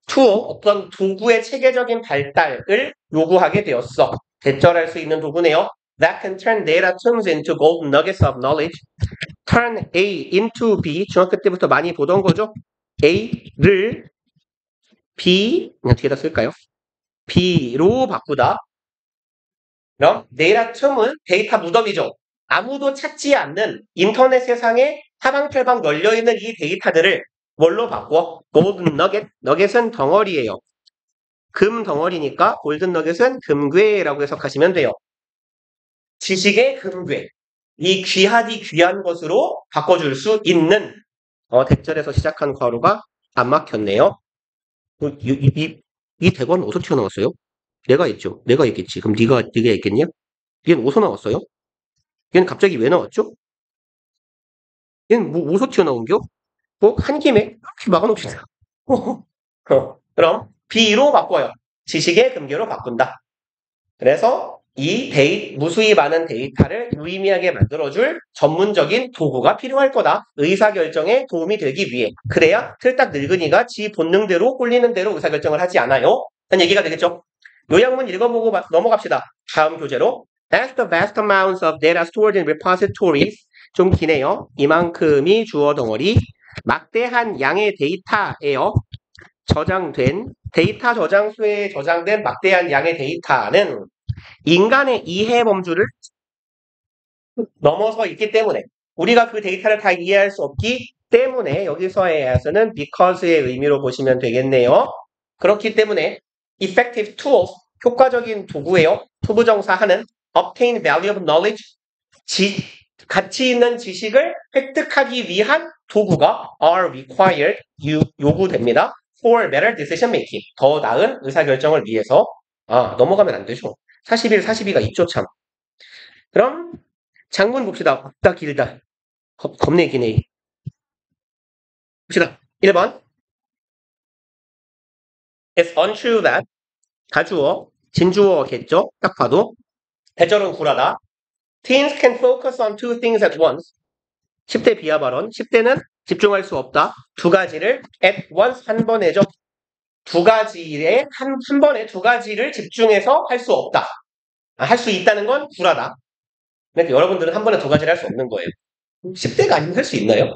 tool, 어떤 도구의 체계적인 발달을 요구하게 되었어. 대절할 수 있는 도구네요. That can turn data terms into gold nuggets of knowledge. Turn A into B, 중학교 때부터 많이 보던 거죠. A를 B, 그냥 뒤에다 쓸까요? B로 바꾸다. 그럼 데이터 틈은 데이터 무덤이죠. 아무도 찾지 않는 인터넷 세상에 사방팔방 널려있는 이 데이터들을 뭘로 바꿔? 골든 너겟, 너겟은 덩어리예요. 금 덩어리니까 골든 너겟은 금괴라고 해석하시면 돼요. 지식의 금괴, 이 귀하디 귀한 것으로 바꿔줄 수 있는 대절에서 시작한 괄호가 안 막혔네요. 이 대과는 어디서 튀어나왔어요? 내가 했죠. 내가 했겠지. 그럼 네가 했겠냐? 얘는 어디서 나왔어요? 얘는 갑자기 왜 나왔죠? 얘는 뭐 어디서 튀어나온겨? 한 김에 이렇게 막아놓읍시다. 그럼 B로 바꿔요. 지식의 금괴로 바꾼다. 그래서 이 무수히 많은 데이터를 유의미하게 만들어줄 전문적인 도구가 필요할 거다. 의사결정에 도움이 되기 위해. 그래야 틀딱 늙은이가 지 본능대로 꼴리는 대로 의사결정을 하지 않아요. 한 얘기가 되겠죠. 요약문 읽어보고 넘어갑시다. 다음 교재로. As the vast amounts of data stored in repositories, 좀 기네요. 이만큼이 주어 덩어리. 막대한 양의 데이터예요. 저장된 데이터 저장소에 저장된 막대한 양의 데이터는 인간의 이해 범주를 넘어서 있기 때문에 우리가 그 데이터를 다 이해할 수 없기 때문에 여기서의 as는 because의 의미로 보시면 되겠네요. 그렇기 때문에 effective tools, 효과적인 도구예요. 투부정사 하는 obtain valuable knowledge, 가치 있는 지식을 획득하기 위한 도구가 are required, 요구됩니다. for better decision making, 더 나은 의사결정을 위해서. 넘어가면 안 되죠. 41, 42가 있죠, 참. 그럼 장문 봅시다. 곱다 길다. 겁내 기네. 봅시다. 1번. It's untrue that 가주어, 진주어겠죠? 딱 봐도. 대절은 구라다. Teens can focus on two things at once. 10대 비하 발언. 10대는 집중할 수 없다. 두 가지를 at once 한 번에죠. 두 가지에 한 번에 두 가지를 집중해서 할 수 없다. 할 수 있다는 건 구라다. 그러니까 여러분들은 한 번에 두 가지를 할 수 없는 거예요. 10대가 아니면 할 수 있나요?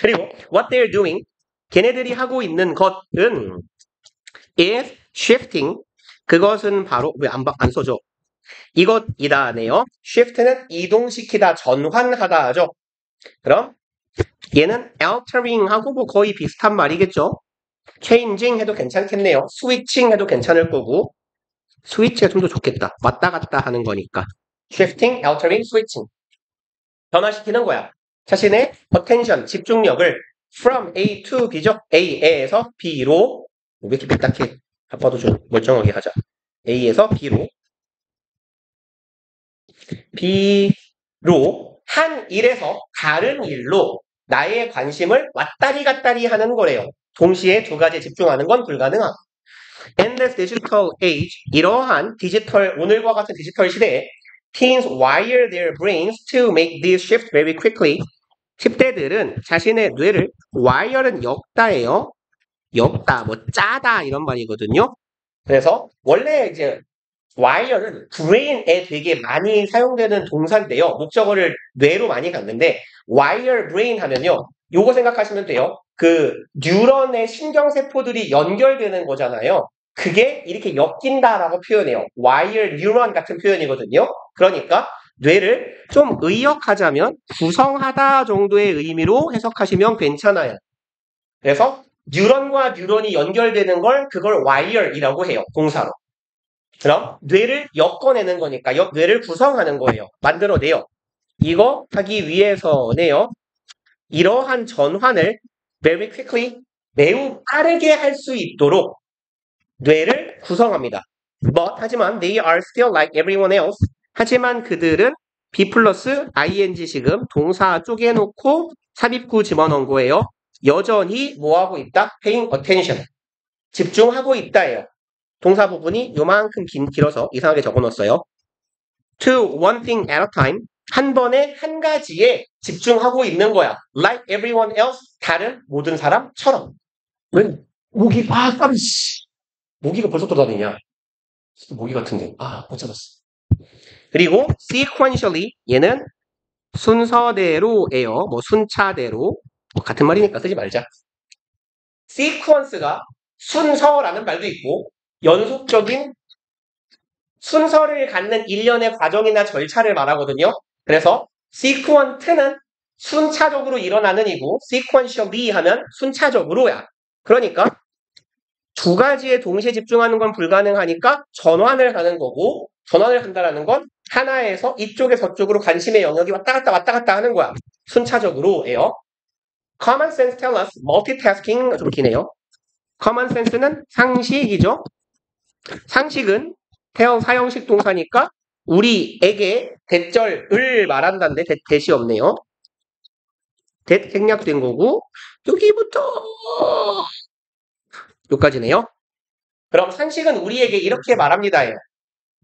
그리고 what they're doing, 걔네들이 하고 있는 것은 is shifting, 그것은 바로 왜 안 써져? 이것이다네요. shift는 이동시키다, 전환하다 하죠. 그럼 얘는 altering하고 뭐 거의 비슷한 말이겠죠. changing 해도 괜찮겠네요. switching 해도 괜찮을 거고 switch가 좀 더 좋겠다. 왔다 갔다 하는 거니까. shifting, altering, switching. 변화시키는 거야. 자신의 attention, 집중력을 from A to B죠. A에서 B로. 왜 이렇게 삐딱해? 아빠도 좀 멀쩡하게 하자. A에서 B로. B로 한 일에서 다른 일로 나의 관심을 왔다리 갔다리 하는 거래요. 동시에 두 가지에 집중하는 건 불가능하고. In this digital age, 이러한 오늘과 같은 디지털 시대에 teens wire their brains to make this shift very quickly. 10대들은 자신의 뇌를 wire는 엮다예요. 엮다, 뭐 짜다 이런 말이거든요. 그래서 원래 이제 wire는 brain에 되게 많이 사용되는 동사인데요. 목적어를 뇌로 많이 갖는데 wire brain 하면요. 요거 생각하시면 돼요. 그 뉴런의 신경세포들이 연결되는 거잖아요. 그게 이렇게 엮인다라고 표현해요. wire neuron 같은 표현이거든요. 그러니까 뇌를 좀 의역하자면 구성하다 정도의 의미로 해석하시면 괜찮아요. 그래서 뉴런과 뉴런이 연결되는 걸 그걸 wire이라고 해요. 동사로. 그럼 뇌를 엮어내는 거니까 뇌를 구성하는 거예요. 만들어내요. 이거 하기 위해서네요. 이러한 전환을 very quickly, 매우 빠르게 할 수 있도록 뇌를 구성합니다. 하지만 they are still like everyone else. 하지만 그들은 be 플러스 ing식음 동사 쪼개놓고 삽입구 집어넣은 거예요. 여전히 뭐하고 있다? paying attention. 집중하고 있다예요. 동사 부분이 요만큼 길어서 이상하게 적어놨어요. To one thing at a time. 한 번에 한 가지에 집중하고 있는 거야. Like everyone else. 다른 모든 사람처럼. 왜? 모기가 벌써 돌아다니냐? 모기 같은데. 못 잡았어. 그리고 sequentially. 얘는 순서대로예요. 뭐 순차대로. 같은 말이니까 쓰지 말자. sequence가 순서라는 말도 있고 연속적인 순서를 갖는 일련의 과정이나 절차를 말하거든요. 그래서 sequent는 순차적으로 일어나는 이고 sequentially 하면 순차적으로야. 그러니까 두 가지에 동시에 집중하는 건 불가능하니까 전환을 하는 거고 전환을 한다는 건 하나에서 이쪽에 저쪽으로 관심의 영역이 왔다 갔다 하는 거야. 순차적으로예요. Common sense tell us multitasking 좀 기네요. Common sense는 상식이죠. 상식은 tell 사형식 동사니까 우리에게 대절을 말한다는데 대시 없네요. 생략된 거고 여기부터 여기까지네요. 그럼 상식은 우리에게 이렇게 말합니다.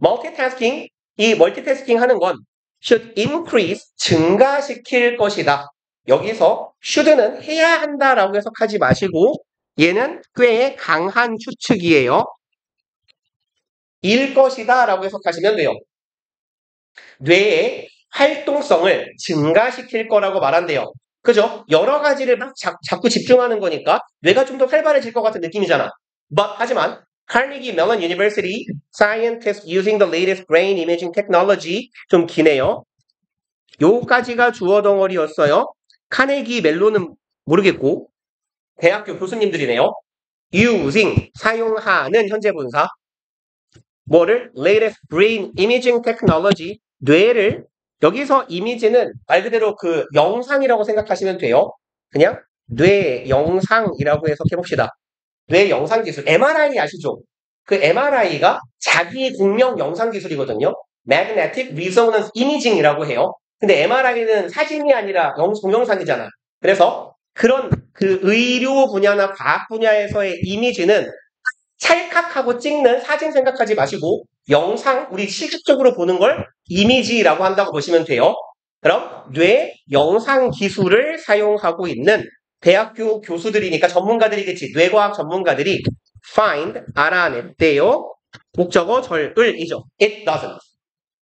multitasking, 이 멀티태스킹 하는 건 should increase, 증가시킬 것이다. 여기서 should는 해야 한다라고 해석하지 마시고 얘는 꽤 강한 추측이에요. 일 것이다 라고 해석하시면 돼요. 뇌의 활동성을 증가시킬 거라고 말한대요. 그죠? 여러 가지를 막 자꾸 집중하는 거니까 뇌가 좀 더 활발해질 것 같은 느낌이잖아. 하지만 Carnegie Mellon University scientists using the latest brain imaging technology 좀 기네요. 요까지가 주어 덩어리였어요. 카네기 멜론은 모르겠고 대학교 교수님들이네요. using 사용하는 현재 분사 뭐를? latest brain imaging technology 뇌를 여기서 이미지는 말 그대로 그 영상이라고 생각하시면 돼요. 그냥 뇌 영상이라고 해석해봅시다. 뇌 영상 기술 MRI 아시죠? 그 MRI가 자기 공명 영상 기술이거든요. Magnetic Resonance Imaging이라고 해요. 근데 MRI는 사진이 아니라 동영상이잖아. 그래서 그런 그 의료 분야나 과학 분야에서의 이미지는 찰칵하고 찍는 사진 생각하지 마시고 영상, 우리 실질적으로 보는 걸 이미지라고 한다고 보시면 돼요. 그럼 뇌 영상 기술을 사용하고 있는 대학교 교수들이니까 전문가들이겠지. 뇌과학 전문가들이 find, 알아냈대요. 목적어 절을이죠. It doesn't.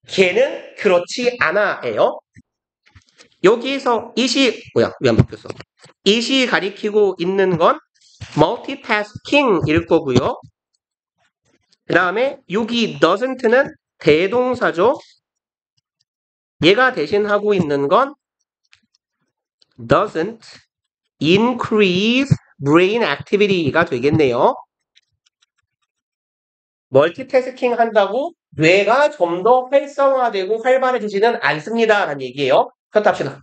걔는 그렇지 않아예요. 여기서 왜 안 바뀌었어? it이 가리키고 있는 건 multitasking일 거고요. 그 다음에 여기 doesn't는 대동사죠. 얘가 대신 하고 있는 건 doesn't increase brain activity가 되겠네요. 멀티태스킹 한다고 뇌가 좀 더 활성화되고 활발해지지는 않습니다. 라는 얘기예요. 그렇다 합시다.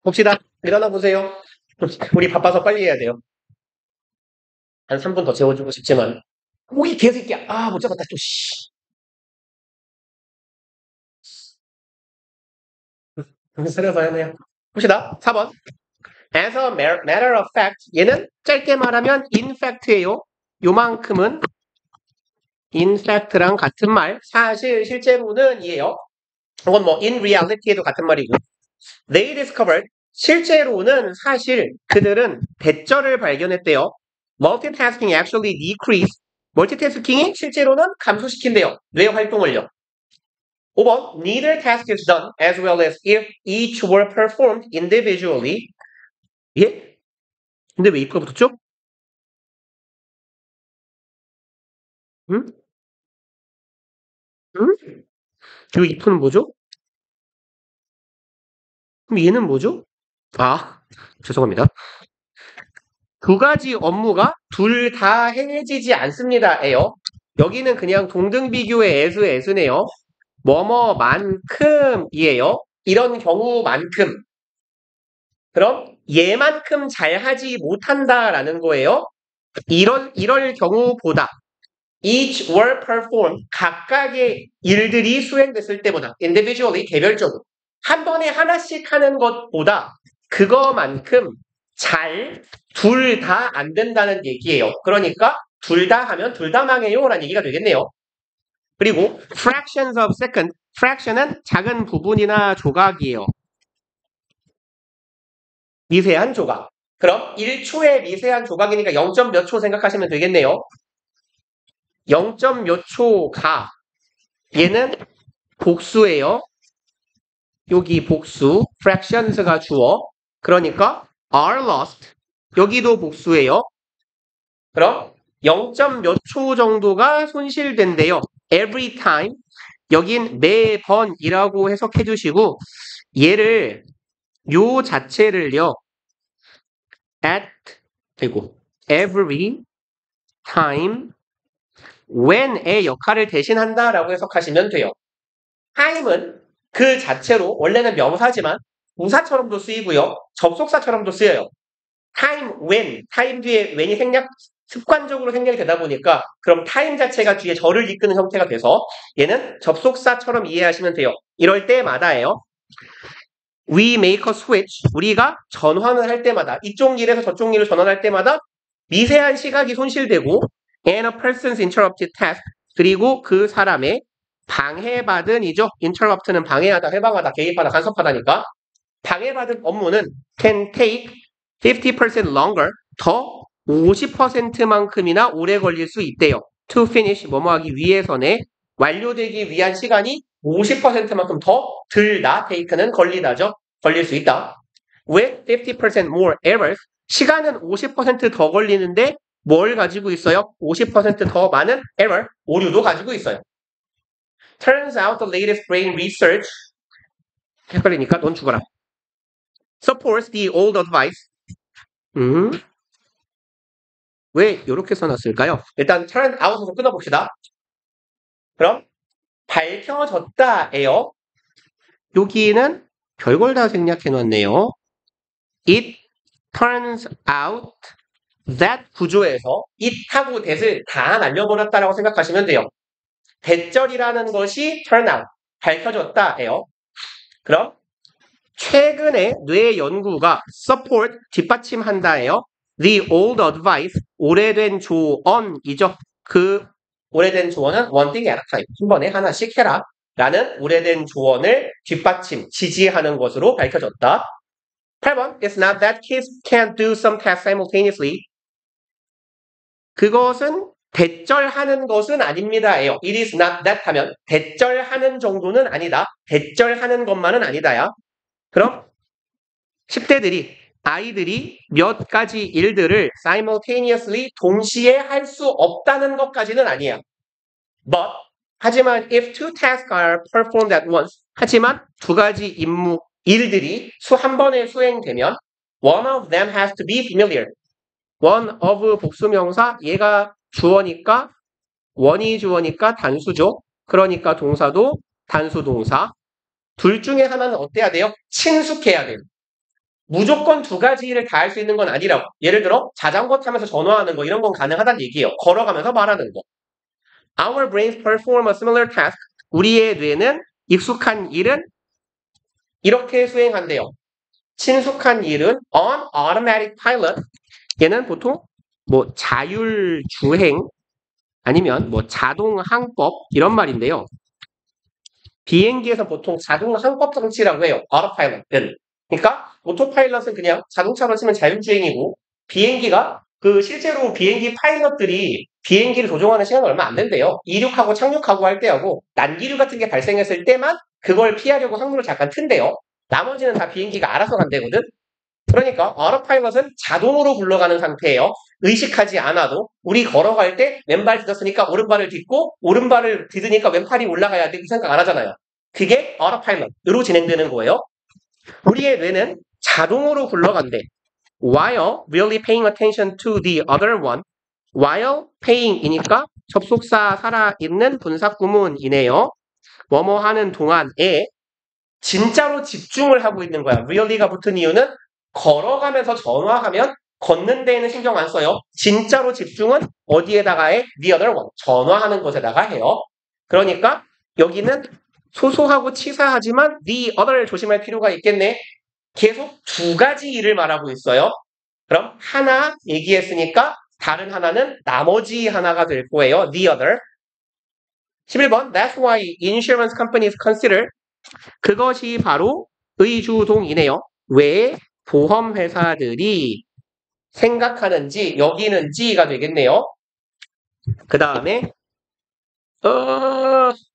봅시다. 일어나 보세요. 우리 바빠서 빨리 해야 돼요. 한 3분 더 재워주고 싶지만. 오이 개새끼야. 아, 못 잡았다, 또, 씨. 살려서 하네요. 봅시다. 4번. As a matter of fact, 얘는 짧게 말하면 in fact예요. 요만큼은 in fact랑 같은 말, 사실, 실제로는 이에요. 이건 뭐 in reality에도 같은 말이고. They discovered, 실제로는 사실 그들은 배절을 발견했대요. Multitasking actually decreased. 멀티태스킹이 실제로는 감소시킨대요. 뇌 활동을요. 5번, neither task is done as well as if each were performed individually. 예? 근데 왜 if가 붙었죠? 응? 응? 이 if는 뭐죠? 그럼 얘는 뭐죠? 아, 죄송합니다. 두 가지 업무가 둘 다 행해지지 않습니다예요. 여기는 그냥 동등비교의 as네요. 뭐뭐만큼이에요. 이런 경우만큼. 그럼 얘만큼 잘하지 못한다라는 거예요. 이럴 경우보다 each were performed 각각의 일들이 수행됐을 때보다 individually 개별적으로 한 번에 하나씩 하는 것보다 그거만큼 잘 둘 다 안 된다는 얘기예요. 그러니까 둘 다 하면 둘 다 망해요 라는 얘기가 되겠네요. 그리고 fractions of second, fraction은 작은 부분이나 조각이에요. 미세한 조각. 그럼 1초의 미세한 조각이니까 0. 몇 초 생각하시면 되겠네요. 0. 몇 초가 얘는 복수예요. 여기 복수, fractions가 주어. 그러니까 are lost. 여기도 복수예요. 그럼 0. 몇 초 정도가 손실된대요. every time. 여긴 매번이라고 해석해 주시고 얘를 요 자체를요. at 그리고 every time when의 역할을 대신한다라고 해석하시면 돼요. time은 그 자체로 원래는 명사지만 부사처럼도 쓰이고요. 접속사처럼도 쓰여요. time, when, time 뒤에 when이 습관적으로 생략이 되다 보니까 그럼 time 자체가 뒤에 절을 이끄는 형태가 돼서 얘는 접속사처럼 이해하시면 돼요. 이럴 때마다예요. We make a switch. 우리가 전환을 할 때마다 이쪽 일에서 저쪽 일로 전환할 때마다 미세한 시각이 손실되고 and a person's interrupted task. 그리고 그 사람의 방해받은 이죠. interrupt는 방해하다, 해방하다, 개입하다, 간섭하다니까. 방해받은 업무는 can take 50% longer. 더 50%만큼이나 오래 걸릴 수 있대요. To finish, 뭐뭐하기 위해서는 완료되기 위한 시간이 50%만큼 더 들다, take는 걸리다죠. 걸릴 수 있다. With 50% more errors, 시간은 50% 더 걸리는데 뭘 가지고 있어요? 50% 더 많은 error, 오류도 가지고 있어요. Turns out the latest brain research 헷갈리니까 넌 죽어라. Supports the old advice. 왜 이렇게 써놨을까요? 일단 turn out에서 끊어봅시다. 그럼 밝혀졌다예요. 여기는 별걸 다 생략해놨네요. It turns out that 구조에서 it하고 that을 다 날려버렸다라고 생각하시면 돼요. 대절이라는 것이 turn out, 밝혀졌다예요. 그럼 최근에 뇌 연구가 support, 뒷받침한다예요. The old advice, 오래된 조언이죠. 그 오래된 조언은 one thing at a time, 한 번에 하나씩 해라 라는 오래된 조언을 뒷받침, 지지하는 것으로 밝혀졌다. 8번, it's not that kids can't do some tasks simultaneously. 그것은 대절하는 것은 아닙니다예요. It is not that 하면 대절하는 정도는 아니다. 대절하는 것만은 아니다야. 그럼 10대들이 아이들이 몇 가지 일들을 simultaneously 동시에 할 수 없다는 것까지는 아니야. But 하지만 if two tasks are performed at once 하지만 두 가지 일들이 한 번에 수행되면 one of them has to be familiar. one of 복수명사 얘가 주어니까 one이 주어니까 단수죠. 그러니까 동사도 단수 동사. 둘 중에 하나는 어때야 돼요? 친숙해야 돼요. 무조건 두 가지 일을 다 할 수 있는 건 아니라고. 예를 들어 자전거 타면서 전화하는 거 이런 건 가능하다는 얘기예요. 걸어가면서 말하는 거. Our brains perform a similar task. 우리의 뇌는 익숙한 일은 이렇게 수행한대요. 친숙한 일은 on automatic pilot. 얘는 보통 뭐 자율주행 아니면 뭐 자동항법 이런 말인데요. 비행기에서 보통 자동항법 장치라고 해요. autopilot은. 그러니까 오토파일럿은 그냥 자동차로 치면 자율주행이고 비행기가 실제로 비행기 파일럿들이 비행기를 조종하는 시간이 얼마 안 된대요. 이륙하고 착륙하고 할 때하고 난기류 같은 게 발생했을 때만 그걸 피하려고 항로를 잠깐 튼대요. 나머지는 다 비행기가 알아서 간대거든. 그러니까 autopilot은 자동으로 굴러가는 상태예요. 의식하지 않아도 우리 걸어갈 때 왼발 디뎠으니까 오른발을 딛고 오른발을 디드니까 왼팔이 올라가야 돼. 이 생각 안 하잖아요. 그게 autopilot으로 진행되는 거예요. 우리의 뇌는 자동으로 굴러간대. While really paying attention to the other one. While paying이니까 접속사 살아있는 분사구문이네요. 뭐뭐 하는 동안에 진짜로 집중을 하고 있는 거야. really가 붙은 이유는 걸어가면서 전화하면 걷는 데에는 신경 안 써요. 진짜로 집중은 어디에다가 해? The other one. 전화하는 것에다가 해요. 그러니까 여기는 소소하고 치사하지만 the other를 조심할 필요가 있겠네. 계속 두 가지 일을 말하고 있어요. 그럼 하나 얘기했으니까 다른 하나는 나머지 하나가 될 거예요. The other. 11번. That's why insurance companies consider. 그것이 바로 의주동이네요. 왜 보험회사들이 생각하는지 여기는지가 되겠네요. 그 다음에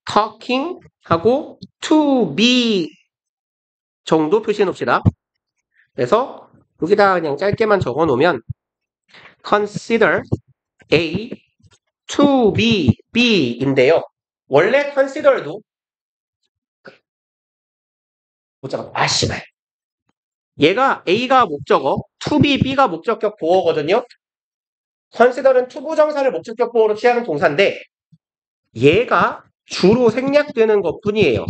talking 하고 to be 정도 표시해 놓읍시다. 그래서 여기다 그냥 짧게만 적어 놓으면 consider A to be B인데요. 원래 consider도 씨발. 얘가 A가 목적어, to be B가 목적격 보어거든요. consider은 투부정사를 목적격 보어로 취하는 동사인데 얘가 주로 생략되는 것뿐이에요.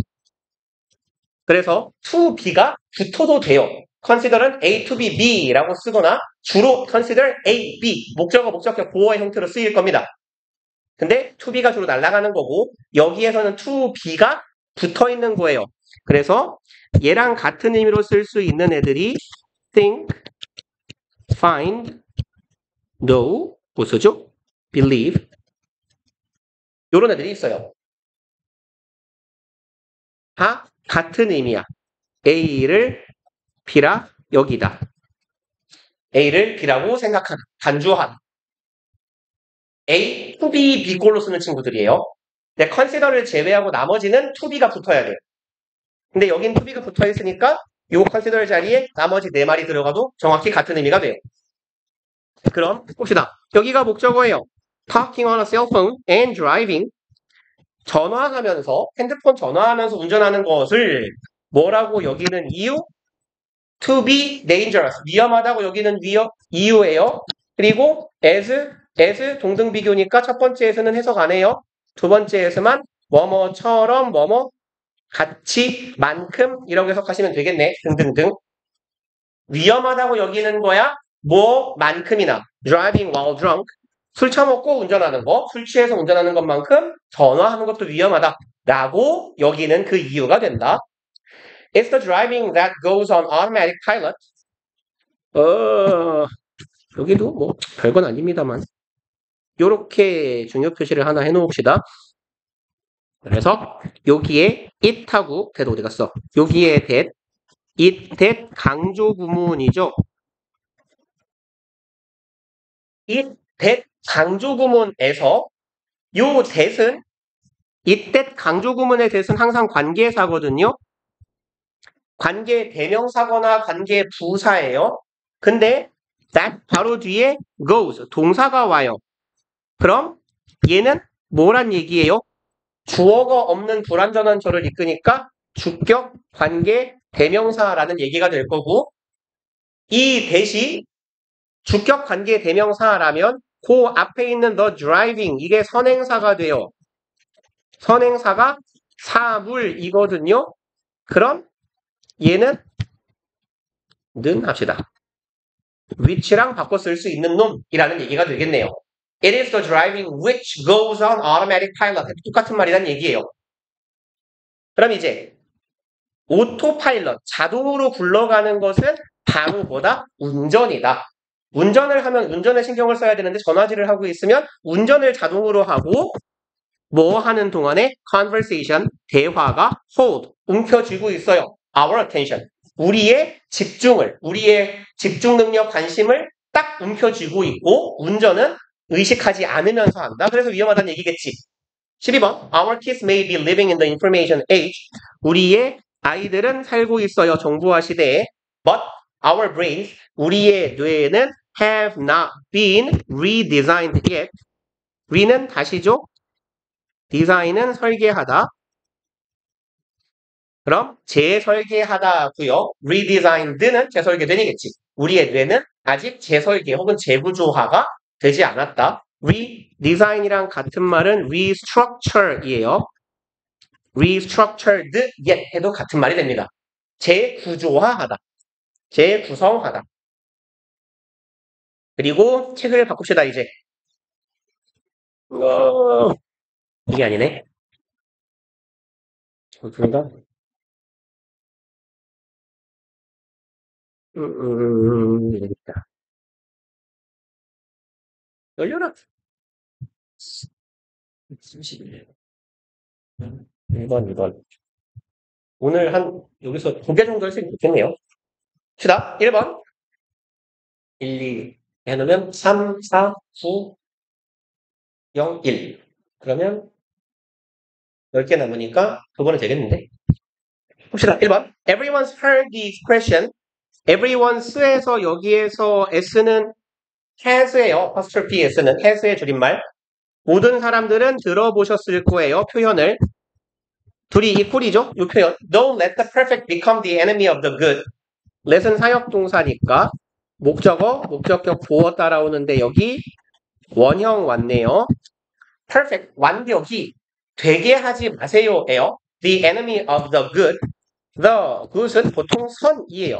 그래서 to B가 붙어도 돼요. consider은 A to be B라고 쓰거나 주로 consider A, B 목적어, 목적격 보어의 형태로 쓰일 겁니다. 근데 to B가 주로 날아가는 거고 여기에서는 to B가 붙어 있는 거예요. 그래서 얘랑 같은 의미로 쓸 수 있는 애들이 think, find, know, 뭐 쓰죠? believe 이런 애들이 있어요. 다 같은 의미야. A를 B라 여기다. A를 B라고 생각하다. 간주하다. A, to be, B꼴로 쓰는 친구들이에요. 근데 consider를 제외하고 나머지는 to be가 붙어야 돼요. 근데 여긴 to be가 붙어 있으니까 이 consider 자리에 나머지 네 마리 들어가도 정확히 같은 의미가 돼요. 그럼 봅시다. 여기가 목적어예요. Talking on a cell phone and driving. 핸드폰 전화하면서 운전하는 것을 뭐라고 여기는 이유? To be dangerous. 위험하다고 여기는 이유예요. 그리고 as 동등 비교니까 첫 번째에서는 해석 안 해요. 두 번째에서만 뭐뭐처럼 뭐뭐 같이 만큼 이라고 해석하시면 되겠네. 등등등. 위험하다고 여기는 거야. 뭐만큼이나 driving while drunk. 술 처먹고 운전하는 거, 술 취해서 운전하는 것만큼 전화하는 것도 위험하다라고 여기는 그 이유가 된다. It's the driving that goes on automatic pilot. 여기도 뭐 별건 아닙니다만 요렇게 중요 표시를 하나 해놓읍시다. 그래서 여기에 it하고 that 어디 갔어? 여기에 that, that 강조 구문이죠. that 강조 구문에서 요 that은 that 강조 구문의 that은 항상 관계사거든요. 관계 대명사거나 관계 부사예요. 근데 that 바로 뒤에 goes 동사가 와요. 그럼 얘는 뭐란 얘기예요? 주어가 없는 불완전한 절을 이끄니까 주격 관계 대명사라는 얘기가 될 거고 이 대시 주격 관계 대명사라면 그 앞에 있는 the driving 이게 선행사가 돼요. 선행사가 사물이거든요. 그럼 얘는 는 합시다. which랑 바꿔 쓸 수 있는 놈이라는 얘기가 되겠네요. It is the driving which goes on automatic pilot. 똑같은 말이란 얘기예요. 그럼 이제 오토파일럿, 자동으로 굴러가는 것은 바로 뭐다? 운전이다. 운전을 하면 운전에 신경을 써야 되는데 전화질을 하고 있으면 운전을 자동으로 하고 뭐 하는 동안에 conversation, 대화가 hold, 움켜쥐고 있어요. Our attention. 우리의 집중 능력, 관심을 딱 움켜쥐고 있고 운전은 의식하지 않으면서 한다. 그래서 위험하다는 얘기겠지. 12번. Our kids may be living in the information age. 우리의 아이들은 살고 있어요. 정보화 시대에. But our brains, 우리의 뇌는 have not been redesigned yet. re는 다시죠. design은 설계하다. 그럼 재설계하다고요. redesigned는 재설계된이겠지. 우리의 뇌는 아직 재설계 혹은 재구조화가 되지 않았다. redesign이랑 같은 말은 restructure이에요. restructured yet 해도 같은 말이 됩니다. 재구조화하다. 재구성하다. 그리고 책을 바꿉시다 이제. 이게 아니네. 그런가? 여기 있다. 열려라. 31. 1번. 오늘 여기서 2개 정도 할 수 있겠네요. 시다 1번. 1, 2 해놓으면 3, 4, 9, 0, 1. 그러면 10개 남으니까 2번은 되겠는데. 봅시다. 1번. Everyone's heard the expression. Everyone's에서 여기에서 S는 has예요. apostrophe S는 has의 줄임말. 모든 사람들은 들어보셨을 거예요. 표현을. 둘이 이퀄이죠? 이 표현. Don't let the perfect become the enemy of the good. let은 사역동사니까 목적격 보어 따라오는데 여기 원형 왔네요. perfect, 완벽이 되게 하지 마세요예요. The enemy of the good. The good은 보통 선이에요.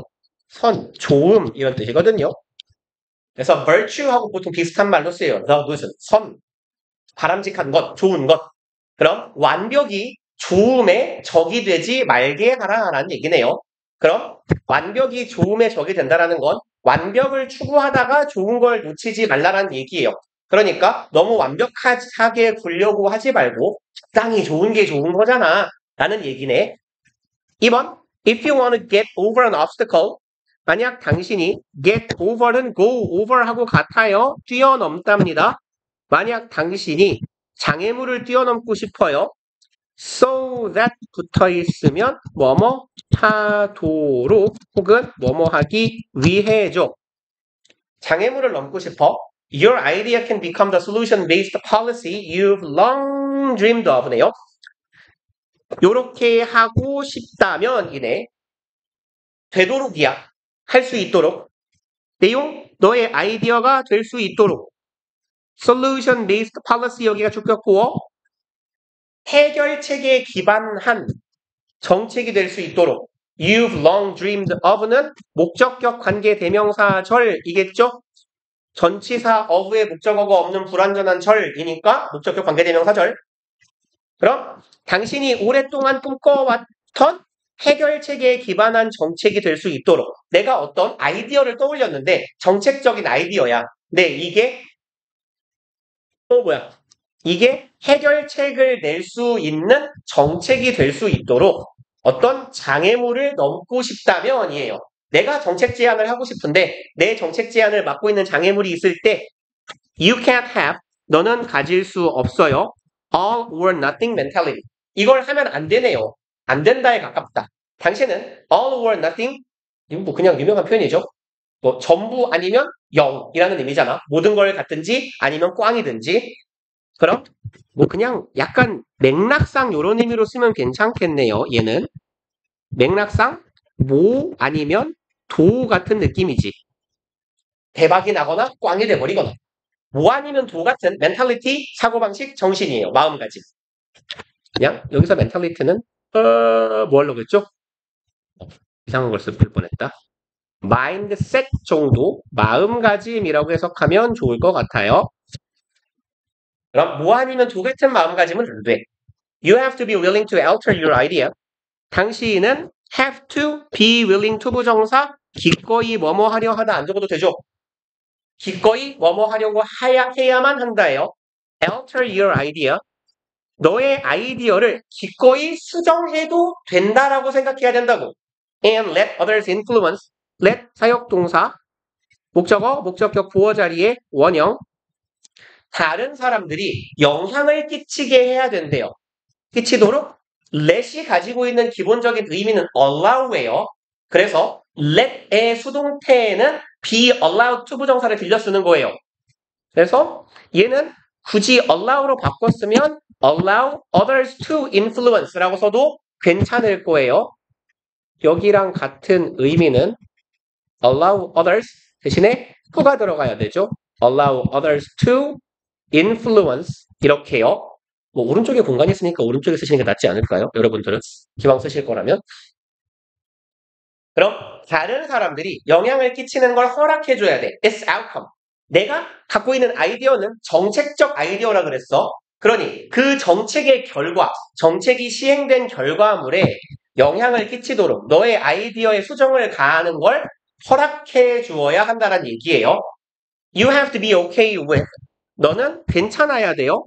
선, 좋음 이런 뜻이거든요. 그래서 virtue하고 보통 비슷한 말로 쓰여요. The good은 선, 바람직한 것, 좋은 것. 그럼 완벽이 좋음의 적이 되지 말게 하라라는 얘기네요. 그럼 완벽이 좋음의 적이 된다는 건 완벽을 추구하다가 좋은 걸 놓치지 말라라는 얘기예요. 그러니까 너무 완벽하게 굴려고 하지 말고 적당히 좋은 게 좋은 거잖아 라는 얘기네. 2번. If you want to get over an obstacle, 만약 당신이 get over는 go over하고 같아요. 뛰어넘답니다. 만약 당신이 장애물을 뛰어넘고 싶어요. so that 붙어 있으면 뭐뭐 하도록 혹은 뭐뭐 하기 위해죠. 장애물을 넘고 싶어. Your idea can become the solution-based policy you've long dreamed of네요. 요렇게 하고 싶다면 이네 되도록이야. 할 수 있도록. 내용 너의 아이디어가 될 수 있도록. Solution based policy 여기가 주격구어. 해결책에 기반한 정책이 될 수 있도록. You've long dreamed of는 목적격 관계 대명사절이겠죠? 전치사 of의 목적어가 없는 불완전한 절이니까 목적격 관계 대명사절. 그럼 당신이 오랫동안 꿈꿔왔던 해결책에 기반한 정책이 될 수 있도록 내가 어떤 아이디어를 떠올렸는데 정책적인 아이디어야. 근데 이게 해결책을 낼 수 있는 정책이 될 수 있도록 어떤 장애물을 넘고 싶다면이에요. 내가 정책 제안을 하고 싶은데 내 정책 제안을 맡고 있는 장애물이 있을 때 You can't have, 너는 가질 수 없어요. All or nothing mentality. 이걸 하면 안 되네요. 안 된다에 가깝다. 당신은 all or nothing, 이건 뭐 그냥 유명한 표현이죠. 뭐 전부 아니면 0이라는 의미잖아. 모든 걸 갖든지 아니면 꽝이든지. 그럼 뭐 그냥 약간 맥락상 이런 의미로 쓰면 괜찮겠네요. 얘는 맥락상 뭐 아니면 도 같은 느낌이지. 대박이 나거나 꽝이 돼버리거나. 뭐 아니면 도 같은 멘탈리티, 사고방식, 정신이에요. 마음가짐. 그냥 여기서 멘탈리티는 뭐 하려고 했죠? 이상한 걸 쓸 뻔했다. 마인드셋 정도, 마음가짐이라고 해석하면 좋을 것 같아요. 그럼 뭐 아니면 도 같은 마음가짐은 안 돼. You have to be willing to alter your idea. 당신은 have to be willing to 부정사 기꺼이 뭐뭐 하려 하다 안 적어도 되죠. 기꺼이 뭐뭐 하려고 해야만 한다예요. alter your idea. 너의 아이디어를 기꺼이 수정해도 된다라고 생각해야 된다고. And let others influence. let 사역동사 목적어, 목적격 보어 자리에 원형 다른 사람들이 영향을 끼치게 해야 된대요. 끼치도록 let이 가지고 있는 기본적인 의미는 allow예요. 그래서 let의 수동태에는 be allowed to 부정사를 빌려 쓰는 거예요. 그래서 얘는 굳이 allow로 바꿨으면 allow others to influence라고 써도 괜찮을 거예요. 여기랑 같은 의미는 allow others 대신에 to가 들어가야 되죠. allow others to influence 이렇게요. 뭐 오른쪽에 공간이 있으니까 오른쪽에 쓰시는 게 낫지 않을까요? 여러분들은 기왕 쓰실 거라면. 그럼 다른 사람들이 영향을 끼치는 걸 허락해줘야 돼. It's outcome. 내가 갖고 있는 아이디어는 정책적 아이디어라 그랬어. 그러니 그 정책의 결과, 정책이 시행된 결과물에 영향을 끼치도록 너의 아이디어에 수정을 가하는 걸 허락해 주어야 한다는 얘기예요. You have to be okay with. 너는 괜찮아야 돼요.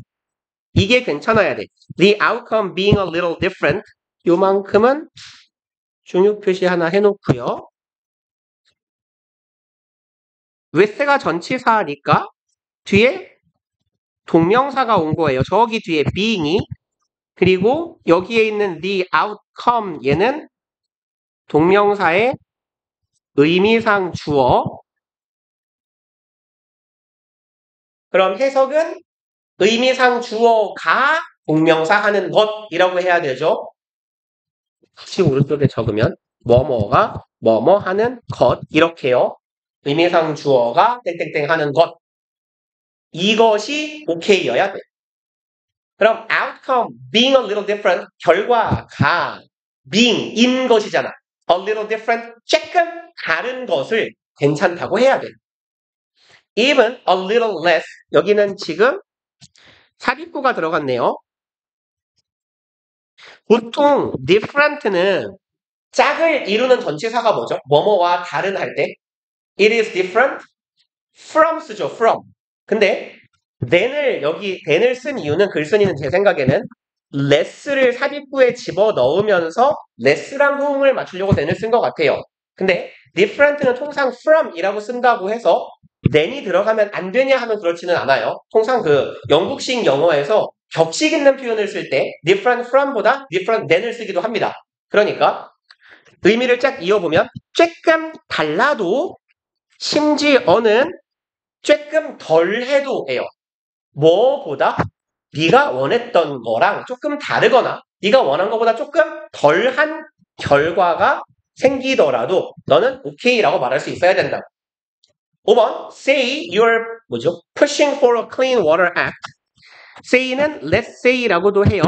이게 괜찮아야 돼. The outcome being a little different. 요만큼은 중요 표시 하나 해놓고요. with가 전치사니까 뒤에 동명사가 온 거예요. 저기 뒤에 being이. 그리고 여기에 있는 the outcome 얘는 동명사의 의미상 주어. 그럼 해석은 의미상 주어가 동명사 하는 것이라고 해야 되죠. 혹시 오른쪽에 적으면 뭐뭐가 뭐뭐 하는 것 이렇게요. 의미상 주어가 땡땡땡 하는 것. 이것이 OK여야 돼. 그럼 outcome being a little different 결과가 being 인 것이잖아. a little different 조금 다른 것을 괜찮다고 해야 돼. even a little less 여기는 지금 삽입구가 들어갔네요. 보통 different는 짝을 이루는 전치사가 뭐죠? 뭐뭐와 다른 할 때 it is different from 쓰죠. from. 근데 than을 쓴 이유는 글쓴이는 제 생각에는 less를 삽입구에 집어넣으면서 less랑 호응을 맞추려고 than을 쓴 것 같아요. 근데 different는 통상 from이라고 쓴다고 해서 than이 들어가면 안 되냐 하면 그렇지는 않아요. 통상 그 영국식 영어에서 격식 있는 표현을 쓸 때 different from보다 different than을 쓰기도 합니다. 그러니까 의미를 쫙 이어보면 조금 달라도 심지어는 조금 덜 해도 해요. 뭐보다 네가 원했던 거랑 조금 다르거나 네가 원한 것보다 조금 덜한 결과가 생기더라도 너는 오케이라고 말할 수 있어야 된다. 5번, say you're pushing for a clean water act. say는 let's say라고도 해요.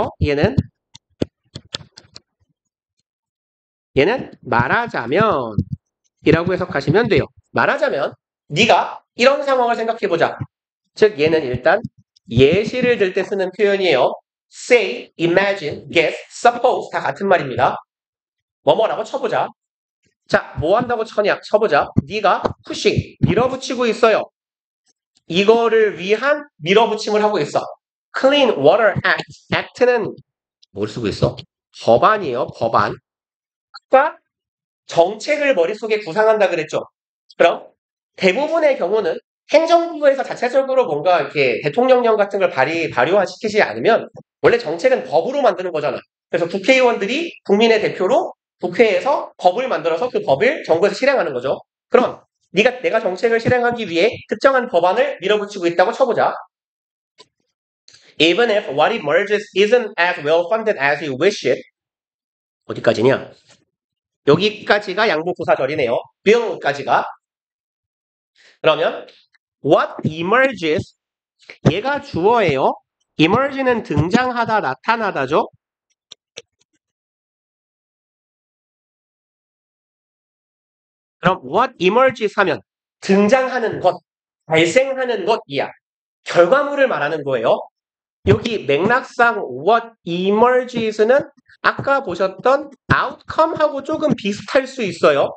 얘는 말하자면 이라고 해석하시면 돼요. 말하자면 네가 이런 상황을 생각해보자. 즉 얘는 일단 예시를 들 때 쓰는 표현이에요. say, imagine, guess, suppose 다 같은 말입니다. 뭐뭐라고 쳐보자. 자, 뭐 한다고 쳐보자. 네가 pushing, 밀어붙이고 있어요. 이거를 위한 밀어붙임을 하고 있어. clean water act. act는 뭘 쓰고 있어? 법안이에요. 법안. 아까 정책을 머릿속에 구상한다 그랬죠. 그럼 대부분의 경우는 행정부에서 자체적으로 뭔가 이렇게 대통령령 같은 걸 발효화시키지 않으면 원래 정책은 법으로 만드는 거잖아. 그래서 국회의원들이 국민의 대표로 국회에서 법을 만들어서 그 법을 정부에서 실행하는 거죠. 그럼 내가 정책을 실행하기 위해 특정한 법안을 밀어붙이고 있다고 쳐보자. Even if what emerges isn't as well funded as you wish it. 어디까지냐? 여기까지가 양보부사절이네요. bill까지가. 그러면 what emerges 얘가 주어예요. emerge는 등장하다, 나타나다죠. 그럼 what emerges 하면 등장하는 것, 발생하는 것이야. 결과물을 말하는 거예요. 여기 맥락상 what emerges는 아까 보셨던 outcome하고 조금 비슷할 수 있어요.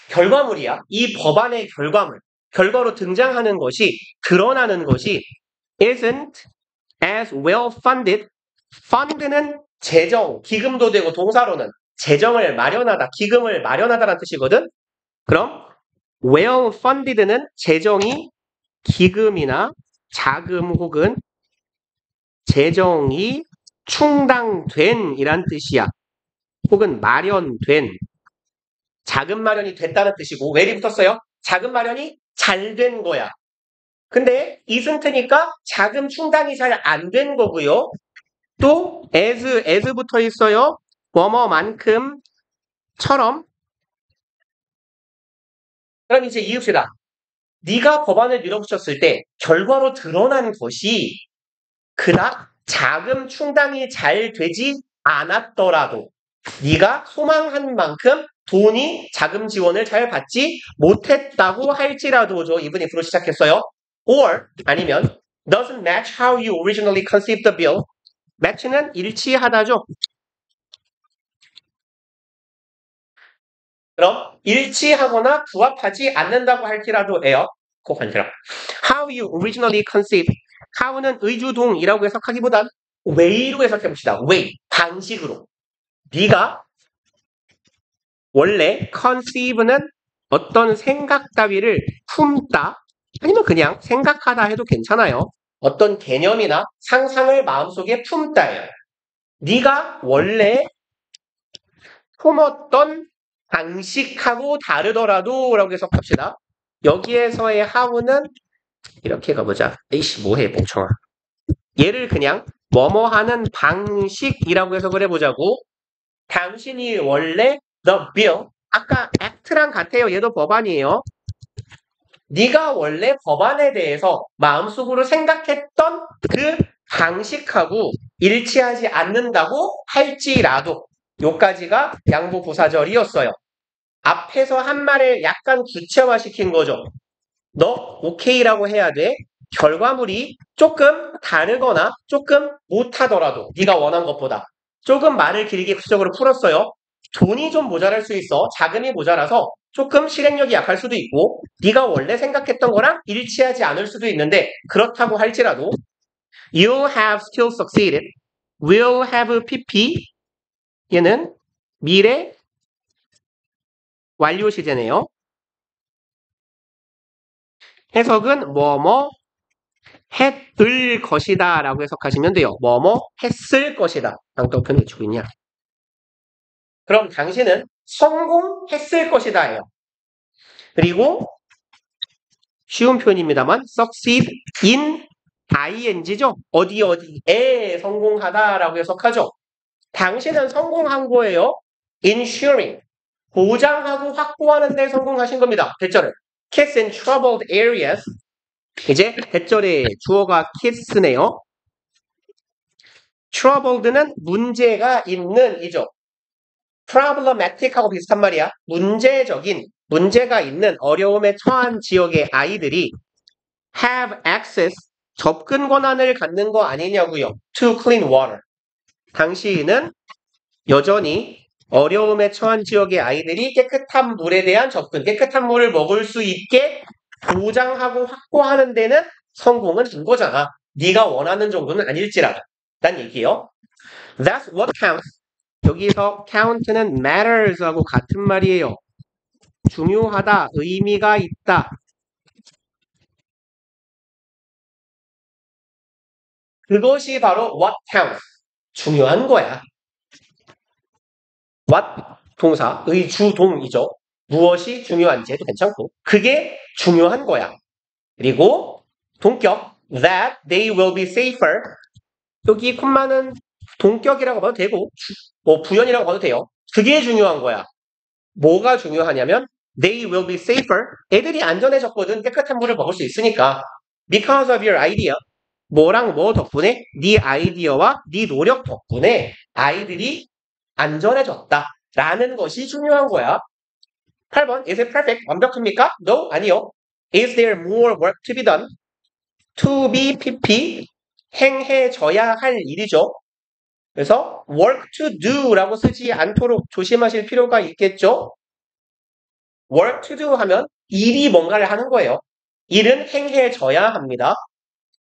결과물이야. 이 법안의 결과로 등장하는 것이, 드러나는 것이 isn't as well funded. fund는 재정, 기금도 되고 동사로는 재정을 마련하다, 기금을 마련하다라는 뜻이거든. 그럼 well funded는 재정이 기금이나 자금 혹은 재정이 충당된 이란 뜻이야. 혹은 마련된. 자금 마련이 됐다는 뜻이고 well이 붙었어요. 자금 마련이 잘 된 거야. 근데 isn't니까 자금 충당이 잘 안 된 거고요. 또 as 붙어 있어요. 뭐뭐만큼처럼. 그럼 이제 이읍시다. 네가 법안을 밀어붙였을 때 결과로 드러난 것이 그닥 자금 충당이 잘 되지 않았더라도 네가 소망한 만큼 돈이 자금 지원을 잘 받지 못했다고 할지라도죠. 이분이 프로 시작했어요. or 아니면 doesn't match how you originally conceived the bill. match는 일치하다죠. 그럼 일치하거나 부합하지 않는다고 할지라도예요. 꼭 한지라. How you originally conceived. how는 의주동이라고 해석하기보단 way로 해석해봅시다. way, 방식으로. 네가 원래 conceive는 어떤 생각 따위를 품다 아니면 그냥 생각하다 해도 괜찮아요. 어떤 개념이나 상상을 마음속에 품다예요. 네가 원래 품었던 방식하고 다르더라도 라고 해석합시다. 여기에서의 how는 이렇게 가보자. 에이씨 뭐해 멍청아. 얘를 그냥 뭐뭐 하는 방식이라고 해석을 해보자고. 당신이 원래 the bill 아까 act랑 같아요. 얘도 법안이에요. 네가 원래 법안에 대해서 마음속으로 생각했던 그 방식하고 일치하지 않는다고 할지라도 요까지가 양보부사절이었어요. 앞에서 한 말을 약간 구체화시킨 거죠. 너 오케이라고 해야 돼. 결과물이 조금 다르거나 조금 못하더라도 네가 원한 것보다 조금 말을 길게 구체적으로 풀었어요. 돈이 좀 모자랄 수 있어. 자금이 모자라서 조금 실행력이 약할 수도 있고 네가 원래 생각했던 거랑 일치하지 않을 수도 있는데 그렇다고 할지라도 You have still succeeded. Will have PP 얘는 미래 완료 시제네요. 해석은 뭐뭐 했을 것이다 라고 해석하시면 돼요. 뭐뭐 했을 것이다. 양떡편 외치고 있냐? 그럼 당신은 성공했을 것이다 예요. 그리고 쉬운 표현입니다만 succeed in ing죠. 어디에 성공하다 라고 해석하죠. 당신은 성공한 거예요. ensuring. 보장하고 확보하는 데 성공하신 겁니다. 대절을. kids in troubled areas. 이제 대절의 주어가 kids네요. troubled는 문제가 있는 이죠. problematic하고 비슷한 말이야. 문제적인, 문제가 있는 어려움에 처한 지역의 아이들이 have access, 접근 권한을 갖는 거 아니냐고요. to clean water. 당시는 여전히 어려움에 처한 지역의 아이들이 깨끗한 물에 대한 접근, 깨끗한 물을 먹을 수 있게 보장하고 확보하는 데는 성공은 된 거잖아. 네가 원하는 정도는 아닐지라도. 란 얘기예요. That's what counts. 여기서 count는 matters하고 같은 말이에요. 중요하다, 의미가 있다. 그것이 바로 what counts. 중요한 거야. what 동사의 주동이죠. 무엇이 중요한지 해도 괜찮고 그게 중요한 거야. 그리고 동격 that they will be safer. 여기 콤마는 동격이라고 봐도 되고 뭐 부연이라고 봐도 돼요. 그게 중요한 거야. 뭐가 중요하냐면 they will be safer. 애들이 안전해졌거든. 깨끗한 물을 먹을 수 있으니까. because of your idea. 뭐랑 뭐 덕분에? 네 아이디어와 네 노력 덕분에 아이들이 안전해졌다. 라는 것이 중요한 거야. 8번. Is it perfect? 완벽합니까? No. 아니요. Is there more work to be done? To be pp. 행해져야 할 일이죠. 그래서 work to do라고 쓰지 않도록 조심하실 필요가 있겠죠. work to do 하면 일이 뭔가를 하는 거예요. 일은 행해져야 합니다.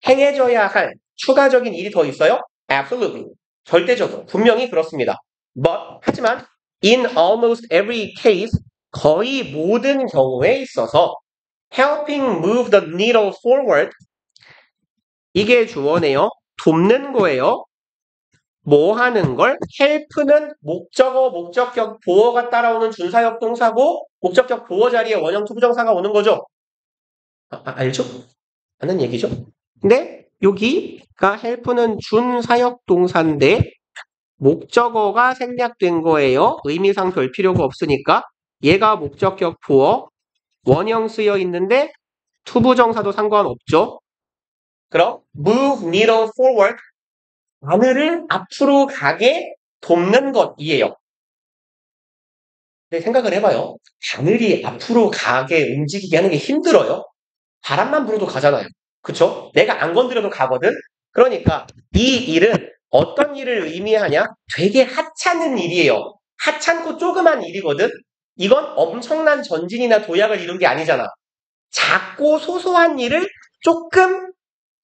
행해져야 할 추가적인 일이 더 있어요? Absolutely. 절대적으로. 분명히 그렇습니다. But, 하지만 in almost every case, 거의 모든 경우에 있어서 helping move the needle forward 이게 주어네요. 돕는 거예요. 뭐 하는 걸? help는 목적어, 목적격, 보어가 따라오는 준사역 동사고 목적격 보어 자리에 원형 투부정사가 오는 거죠. 알죠? 하는 얘기죠. 근데 여기가 help는 준사역 동사인데 목적어가 생략된 거예요. 의미상 별 필요가 없으니까 얘가 목적격 보어 원형 쓰여 있는데 투부정사도 상관없죠. 그럼 move needle forward 바늘을 앞으로 가게 돕는 것이에요. 근데 생각을 해봐요. 바늘이 앞으로 가게 움직이게 하는 게 힘들어요. 바람만 불어도 가잖아요. 그쵸? 내가 안 건드려도 가거든? 그러니까 이 일은 어떤 일을 의미하냐? 되게 하찮은 일이에요. 하찮고 조그만 일이거든? 이건 엄청난 전진이나 도약을 이룬 게 아니잖아. 작고 소소한 일을 조금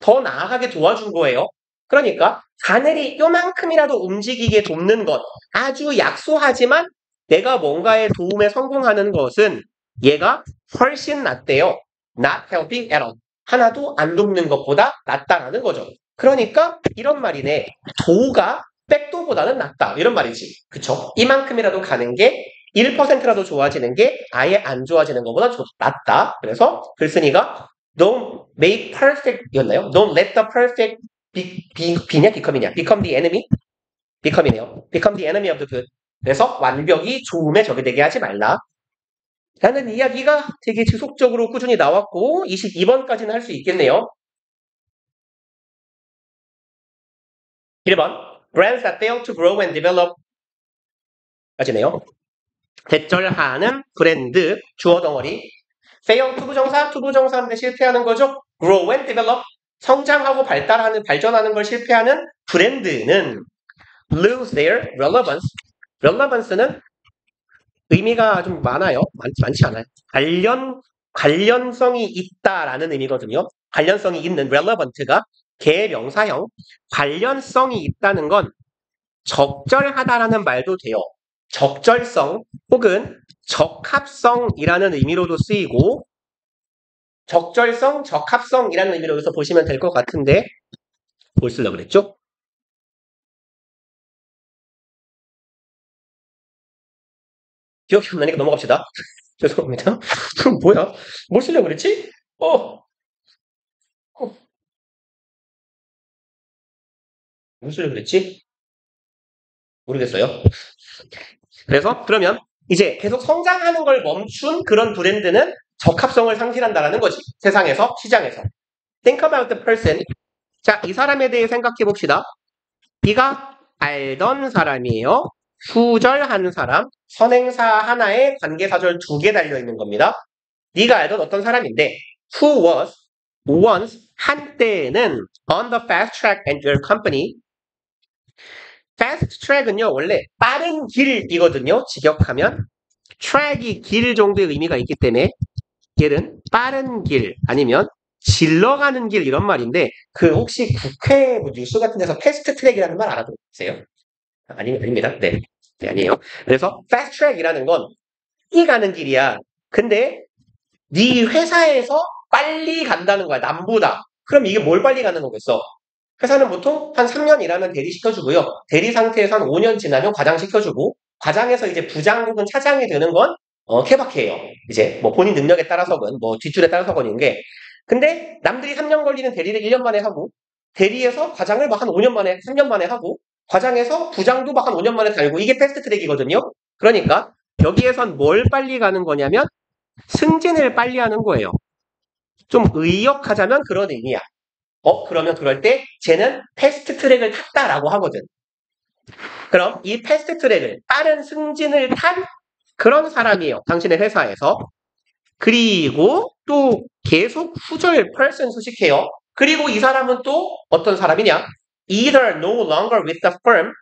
더 나아가게 도와준 거예요. 그러니까 바늘이 요만큼이라도 움직이게 돕는 것. 아주 약소하지만 내가 뭔가에 도움에 성공하는 것은 얘가 훨씬 낫대요. Not helping at all. 하나도 안 돕는 것보다 낫다라는 거죠. 그러니까 이런 말이네. 도가 백도보다는 낫다. 이런 말이지. 그쵸? 이만큼이라도 가는 게 1%라도 좋아지는 게 아예 안 좋아지는 것보다 낫다. 그래서 글쓴이가 Don't make perfect 이었나요? Don't let the perfect be냐? become이냐? Become the enemy? become이네요. Become the enemy of the good. 그래서 완벽이 좋음에 적이 되게 하지 말라. 라는 이야기가 되게 지속적으로 꾸준히 나왔고 22번까지는 할 수 있겠네요. 1번 Brands that fail to grow and develop 까지네요. 대절하는 브랜드 주어 덩어리 fail 투부정사, 투부정사인데 실패하는 거죠. grow and develop 성장하고 발전하는 걸 실패하는 브랜드는 lose their relevance. relevance는 의미가 좀 많아요. 많지 않아요. 관련성이 있다라는 의미거든요. 관련성이 있는 relevant가 개명사형. 관련성이 있다는 건 적절하다라는 말도 돼요. 적절성 혹은 적합성이라는 의미로도 쓰이고 적절성, 적합성이라는 의미로 여기서 보시면 될 것 같은데 뭘 쓰려고 그랬죠? 기억이 안 나니까 넘어갑시다. 죄송합니다. 뭐야? 뭘 쓰려고 그랬지? 뭘 쓰려고 그랬지? 모르겠어요. 그래서 그러면 이제 계속 성장하는 걸 멈춘 그런 브랜드는 적합성을 상실한다라는 거지. 세상에서, 시장에서. Think about the person. 자, 이 사람에 대해 생각해 봅시다. 네가 알던 사람이에요. 후절한 사람, 선행사 하나에 관계사절 2개 달려있는 겁니다. 네가 알던 어떤 사람인데 who was once 한때는 on the fast track at your company. fast track은요 원래 빠른 길이거든요. 직역하면 track이 길 정도의 의미가 있기 때문에 얘는 빠른 길 아니면 질러가는 길 이런 말인데 그 혹시 국회 뉴스 같은 데서 패스트 트랙이라는 말 알아보세요? 아닙니다. 네. 네, 아니에요. 그래서 패스트 트랙이라는 건 빨리 가는 길이야. 근데 네 회사에서 빨리 간다는 거야. 남보다. 그럼 이게 뭘 빨리 가는 거겠어? 회사는 보통 한 3년 일하면 대리 시켜주고요. 대리 상태에서 한 5년 지나면 과장 시켜주고 과장에서 이제 부장 혹은 차장이 되는 건 케바케예요. 이제 뭐 본인 능력에 따라서건 뭐 뒷줄에 따라서건인 게 근데 남들이 3년 걸리는 대리를 1년 만에 하고 대리에서 과장을 막 한 5년 만에 3년 만에 하고 과장에서 부장도 막 한 5년 만에 달고 이게 패스트 트랙이거든요. 그러니까 여기에선 뭘 빨리 가는 거냐면 승진을 빨리 하는 거예요. 좀 의역하자면 그런 의미야. 그러면 그럴 때 쟤는 패스트 트랙을 탔다라고 하거든. 그럼 이 패스트 트랙을 빠른 승진을 탄 그런 사람이에요. 당신의 회사에서. 그리고 또 계속 후절 person 수식해요. 그리고 이 사람은 또 어떤 사람이냐? Either no longer with the firm.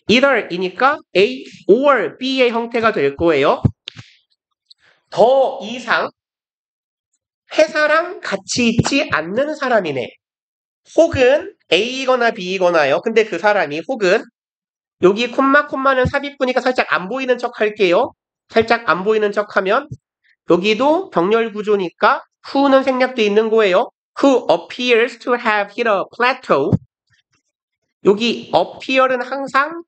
either이니까 A or B의 형태가 될 거예요. 더 이상 회사랑 같이 있지 않는 사람이네. 혹은 A이거나 B이거나요. 근데 그 사람이 혹은 여기 콤마는 삽입부니까 살짝 안 보이는 척 할게요. 살짝 안 보이는 척 하면 여기도 병렬 구조니까 who는 생략돼 있는 거예요. Who appears to have hit a plateau. 여기 appear은 항상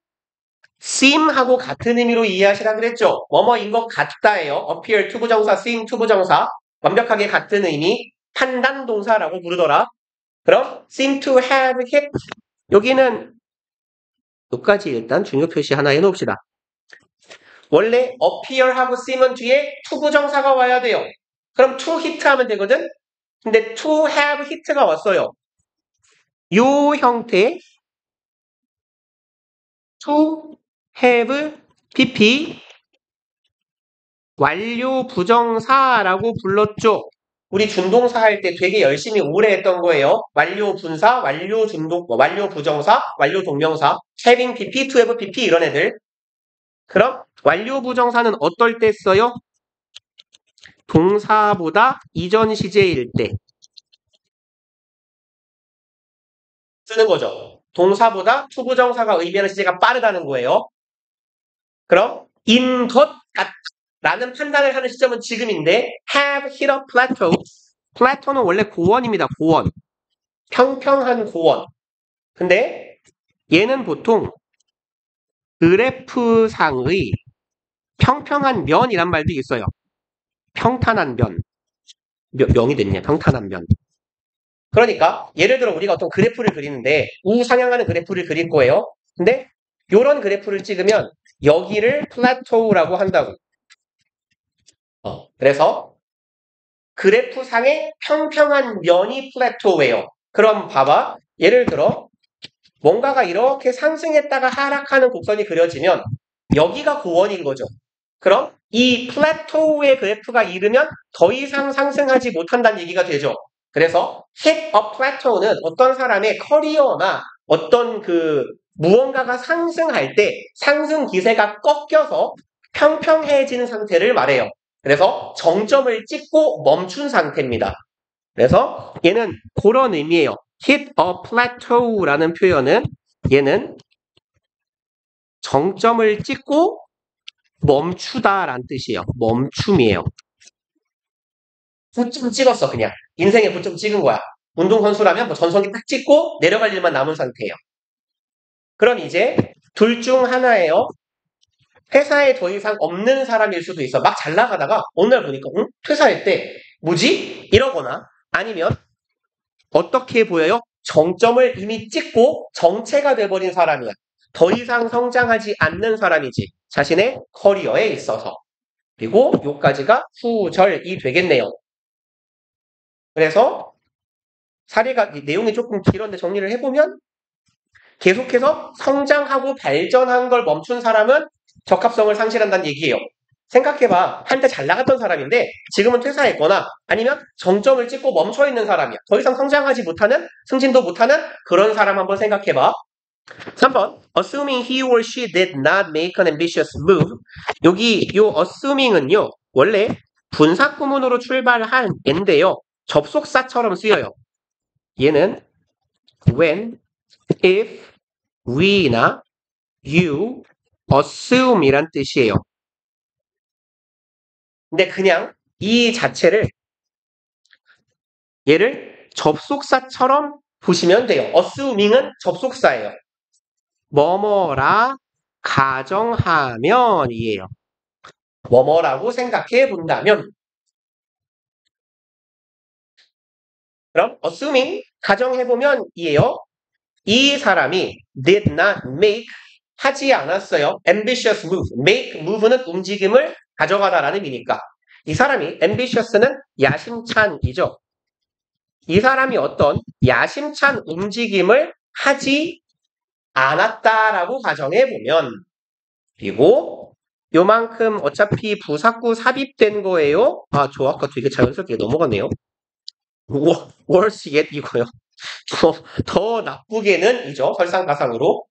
seem하고 같은 의미로 이해하시라 그랬죠. 뭐뭐인 것 같다예요. appear 투부정사, seem 투부정사. 완벽하게 같은 의미. 판단 동사라고 부르더라. 그럼 seem to have hit 여기는 여기까지 일단 중요 표시 하나 해놓읍시다. 원래 appear하고 seem은 뒤에 투부정사가 와야 돼요. 그럼 to hit 하면 되거든? 근데 to have hit가 왔어요. 요 형태 to have pp 완료 부정사라고 불렀죠. 우리 준동사 할 때 되게 열심히 오래 했던 거예요. 완료 분사, 완료 준동, 완료 부정사, 완료 동명사, having pp, to have pp 이런 애들. 그럼 완료 부정사는 어떨 때 써요? 동사보다 이전 시제일 때 쓰는 거죠. 동사보다 투부정사가 의미하는 시제가 빠르다는 거예요. 그럼 in 것 같다라는 판단을 하는 시점은 지금인데 have hit a plateau. plateau는 원래 고원입니다. 고원. 평평한 고원. 근데 얘는 보통 그래프상의 평평한 면이란 말도 있어요. 평탄한 면. 명이 됐냐? 평탄한 면. 그러니까 예를 들어 우리가 어떤 그래프를 그리는데 우상향하는 그래프를 그릴 거예요. 근데 이런 그래프를 찍으면 여기를 플래토우라고 한다고. 그래서 그래프상의 평평한 면이 플래토우예요. 그럼 봐봐. 예를 들어 뭔가가 이렇게 상승했다가 하락하는 곡선이 그려지면 여기가 고원인 거죠. 그럼 이 플래토우의 그래프가 이르면 더 이상 상승하지 못한다는 얘기가 되죠. 그래서 hit a plateau는 어떤 사람의 커리어나 어떤 그 무언가가 상승할 때 상승 기세가 꺾여서 평평해지는 상태를 말해요. 그래서 정점을 찍고 멈춘 상태입니다. 그래서 얘는 그런 의미예요. hit a plateau라는 표현은 얘는 정점을 찍고 멈추다라는 뜻이에요. 멈춤이에요. 부점 찍었어 그냥. 인생에 부점 찍은 거야. 운동선수라면 뭐 전성기 딱 찍고 내려갈 일만 남은 상태예요. 그럼 이제 둘 중 하나예요. 회사에 더 이상 없는 사람일 수도 있어. 막 잘 나가다가 어느 날 보니까 퇴사할 때 뭐지? 이러거나 아니면 어떻게 보여요? 정점을 이미 찍고 정체가 돼버린 사람이야. 더 이상 성장하지 않는 사람이지. 자신의 커리어에 있어서. 그리고 요까지가 후절이 되겠네요. 그래서 사례가 내용이 조금 길었는데 정리를 해보면 계속해서 성장하고 발전한 걸 멈춘 사람은 적합성을 상실한다는 얘기예요. 생각해봐. 한때 잘 나갔던 사람인데 지금은 퇴사했거나 아니면 정점을 찍고 멈춰있는 사람이야. 더 이상 성장하지 못하는, 승진도 못하는 그런 사람 한번 생각해봐. 3번 Assuming he or she did not make an ambitious move. 여기 요 assuming은요. 원래 분사 구문으로 출발한 인데요. 접속사처럼 쓰여요. 얘는 when, if, we나 you, assume 이란 뜻이에요. 근데 그냥 이 자체를 얘를 접속사처럼 보시면 돼요. assuming은 접속사예요. 뭐뭐라 가정하면이에요. 뭐뭐라고 생각해 본다면. 그럼 assuming 가정해 보면이에요. 이 사람이 did not make 하지 않았어요. ambitious move. make move는 움직임을 가져가다라는 의미니까. 이 사람이 ambitious는 야심찬이죠. 이 사람이 어떤 야심찬 움직임을 하지 않았다라고 가정해 보면 그리고 요만큼 어차피 부사구 삽입된 거예요. 아, 저 아까 되게 자연스럽게 넘어갔네요. worse yet 이거요. 더 나쁘게는 이죠. 설상가상으로.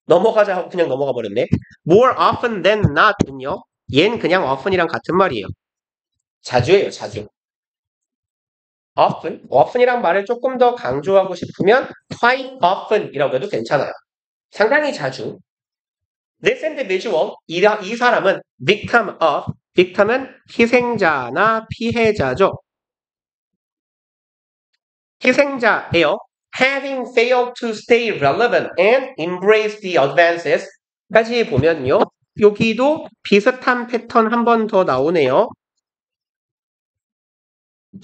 넘어가자 하고 그냥 넘어가 버렸네. more often than not은요. 얘는 그냥 often이랑 같은 말이에요. 자주예요, 자주. often이란 말을 조금 더 강조하고 싶으면 quite often이라고 해도 괜찮아요. 상당히 자주. This individual, 이 사람은 victim은 희생자나 피해자죠. 희생자예요. Having failed to stay relevant and embrace the advances 까지 보면요. 여기도 비슷한 패턴 한 번 더 나오네요.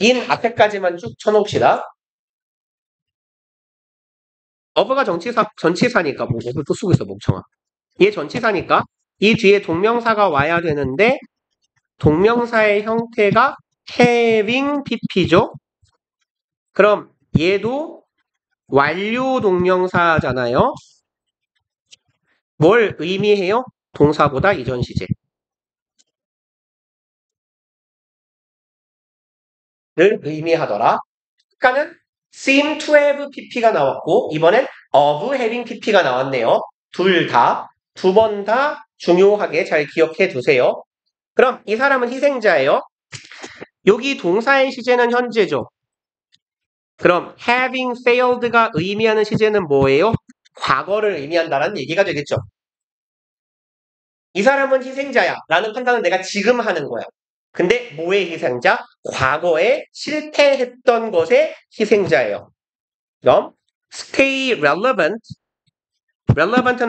in 앞에까지만 쭉 쳐놓읍시다. of가 전치사니까 뭐 또 쓰고 있어 멍청아. 얘 전치사니까 이 뒤에 동명사가 와야 되는데 동명사의 형태가 having pp죠. 그럼 얘도 완료 동명사잖아요. 뭘 의미해요? 동사보다 이전 시제를 의미하더라. 아까는 seem to have pp가 나왔고 이번엔 of having pp가 나왔네요. 둘 다, 두 번 다 중요하게 잘 기억해 두세요. 그럼 이 사람은 희생자예요. 여기 동사의 시제는 현재죠. 그럼 having failed가 의미하는 시제는 뭐예요? 과거를 의미한다는 얘기가 되겠죠. 이 사람은 희생자야 라는 판단은 내가 지금 하는 거야. 근데 뭐의 희생자? 과거에 실패했던 것의 희생자예요. 그럼 stay relevant는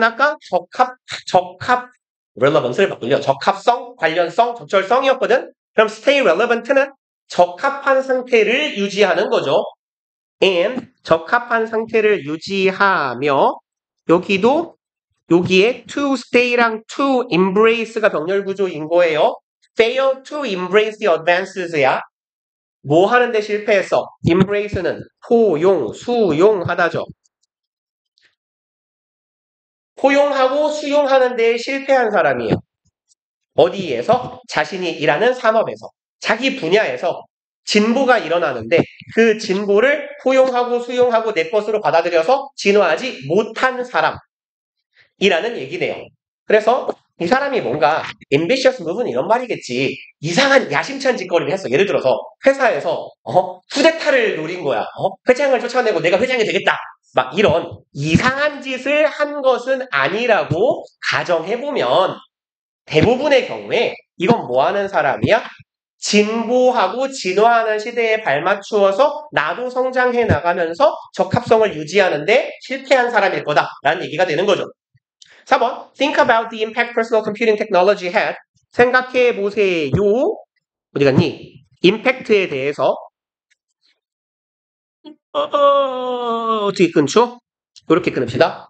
아까 relevant를 바꾸려 적합성, 관련성, 적절성이었거든. 그럼 stay relevant는 적합한 상태를 유지하는 거죠. and 적합한 상태를 유지하며 여기에 to stay랑 to embrace가 병렬 구조인 거예요. fail to embrace the advances야. 뭐 하는데 실패했어? embrace는 포용, 수용하다죠. 포용하고 수용하는 데 실패한 사람이에요. 어디에서? 자신이 일하는 산업에서. 자기 분야에서 진보가 일어나는데 그 진보를 포용하고 수용하고 내 것으로 받아들여서 진화하지 못한 사람이라는 얘기네요. 그래서 이 사람이 뭔가 ambitious move는 이런 말이겠지. 이상한 야심찬 짓거리를 했어. 예를 들어서 회사에서 쿠데타를 노린 거야. 회장을 쫓아내고 내가 회장이 되겠다. 막 이런 이상한 짓을 한 것은 아니라고 가정해보면 대부분의 경우에 이건 뭐 하는 사람이야? 진보하고 진화하는 시대에 발맞추어서 나도 성장해 나가면서 적합성을 유지하는데 실패한 사람일 거다라는 얘기가 되는 거죠. 4번 Think about the impact personal computing technology had. 생각해 보세요. 어디 갔니? 임팩트에 대해서 어떻게 끊죠? 이렇게 끊읍시다.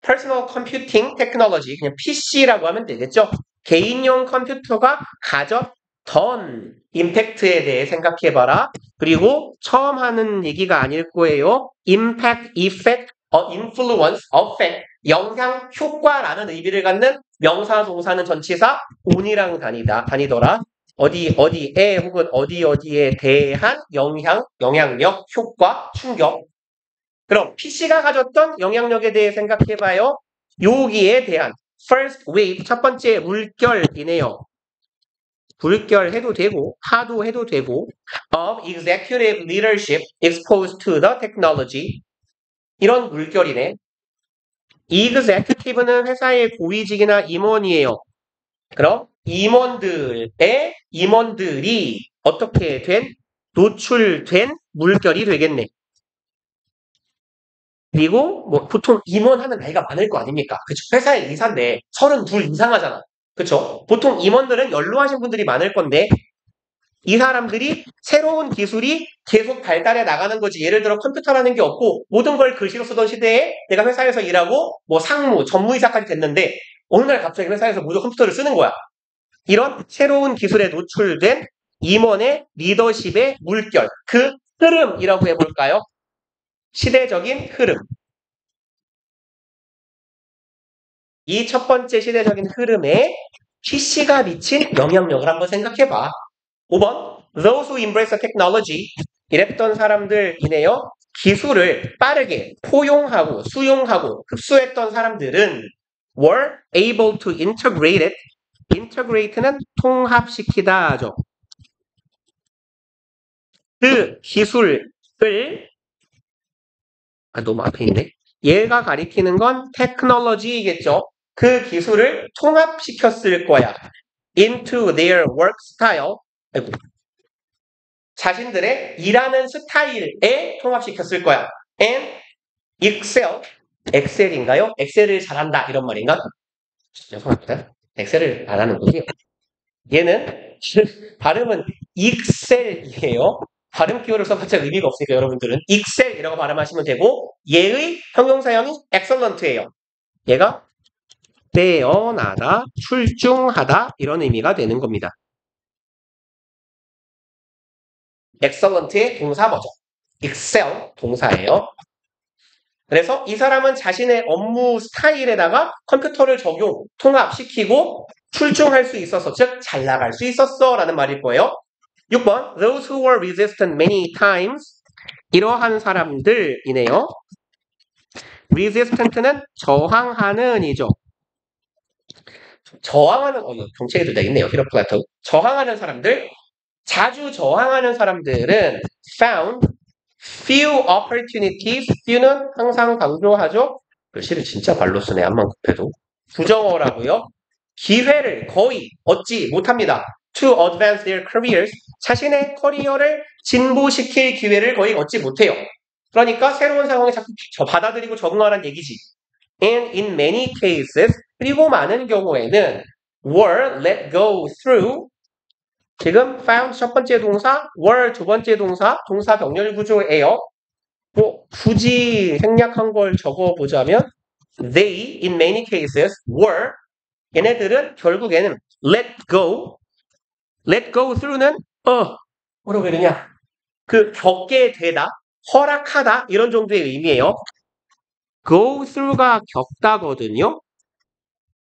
Personal Computing Technology, 그냥 PC라고 하면 되겠죠. 개인용 컴퓨터가 가졌던 임팩트에 대해 생각해봐라. 그리고 처음 하는 얘기가 아닐 거예요. Impact, Effect, Influence, Effect, 영향, 효과라는 의미를 갖는 명사, 동사는 전치사 on이랑 다니더라. 어디에 혹은 어디에 대한 영향, 영향력, 효과, 충격. 그럼 PC가 가졌던 영향력에 대해 생각해봐요. 여기에 대한 first wave, 첫 번째 물결이네요. 물결 해도 되고 하도 해도 되고 of executive leadership exposed to the technology 이런 물결이네. executive는 회사의 고위직이나 임원이에요. 그럼 임원들이 어떻게 된 노출된 물결이 되겠네. 그리고 뭐 보통 임원하면 나이가 많을 거 아닙니까? 그쵸? 회사의 이사인데 32 이상하잖아. 그쵸? 보통 임원들은 연로하신 분들이 많을 건데 이 사람들이 새로운 기술이 계속 발달해 나가는 거지. 예를 들어 컴퓨터라는 게 없고 모든 걸 글씨로 쓰던 시대에 내가 회사에서 일하고 뭐 상무, 전무이사까지 됐는데 어느 날 갑자기 회사에서 모두 컴퓨터를 쓰는 거야. 이런 새로운 기술에 노출된 임원의 리더십의 물결, 그 흐름이라고 해볼까요? 시대적인 흐름. 이 첫 번째 시대적인 흐름에 PC가 미친 영향력을 한번 생각해봐. 5번, those who embrace the technology. 이랬던 사람들이네요. 기술을 빠르게 포용하고 수용하고 흡수했던 사람들은 were able to integrate it. integrate는 통합시키다죠. 그 기술을 너무 앞에 있네. 얘가 가리키는 건 테크놀로지이겠죠. 그 기술을 통합시켰을 거야. into their work style. 아이고. 자신들의 일하는 스타일에 통합시켰을 거야. and 엑셀인가요? 엑셀을 잘한다 이런 말인가? 죄송합니다. 엑셀을 안 하는군요. 얘는 발음은 익셀이에요. 발음 기호를 써봤자 의미가 없으니까 여러분들은 익셀이라고 발음하시면 되고 얘의 형용사형이 excellent예요. 얘가 뛰어나다, 출중하다 이런 의미가 되는 겁니다. excellent의 동사 뭐죠? excel 동사예요. 그래서 이 사람은 자신의 업무 스타일에다가 컴퓨터를 적용, 통합시키고 출중할 수 있었어. 즉, 잘 나갈 수 있었어. 라는 말일 거예요. 6번, those who were resistant many times. 이러한 사람들이네요. resistant는 저항하는 이죠. 저항하는, 정체해도 되겠네요. 히로플라토. 저항하는 사람들, 자주 저항하는 사람들은 found few opportunities. few는 항상 강조하죠. 글씨를 진짜 발로 쓰네. 안만 급해도. 부정어라고요. 기회를 거의 얻지 못합니다. to advance their careers. 자신의 커리어를 진보시킬 기회를 거의 얻지 못해요. 그러니까 새로운 상황에 자꾸 받아들이고 적응하라는 얘기지. And in many cases, 그리고 많은 경우에는 were let go through. 지금 found 첫 번째 동사, were 두 번째 동사, 동사 병렬 구조예요. 뭐 굳이 생략한 걸 적어보자면 they in many cases were. 얘네들은 결국에는 let go through는 뭐라고 해야 되냐? 그 겪게 되다, 허락하다 이런 정도의 의미예요. go through가 겪다거든요.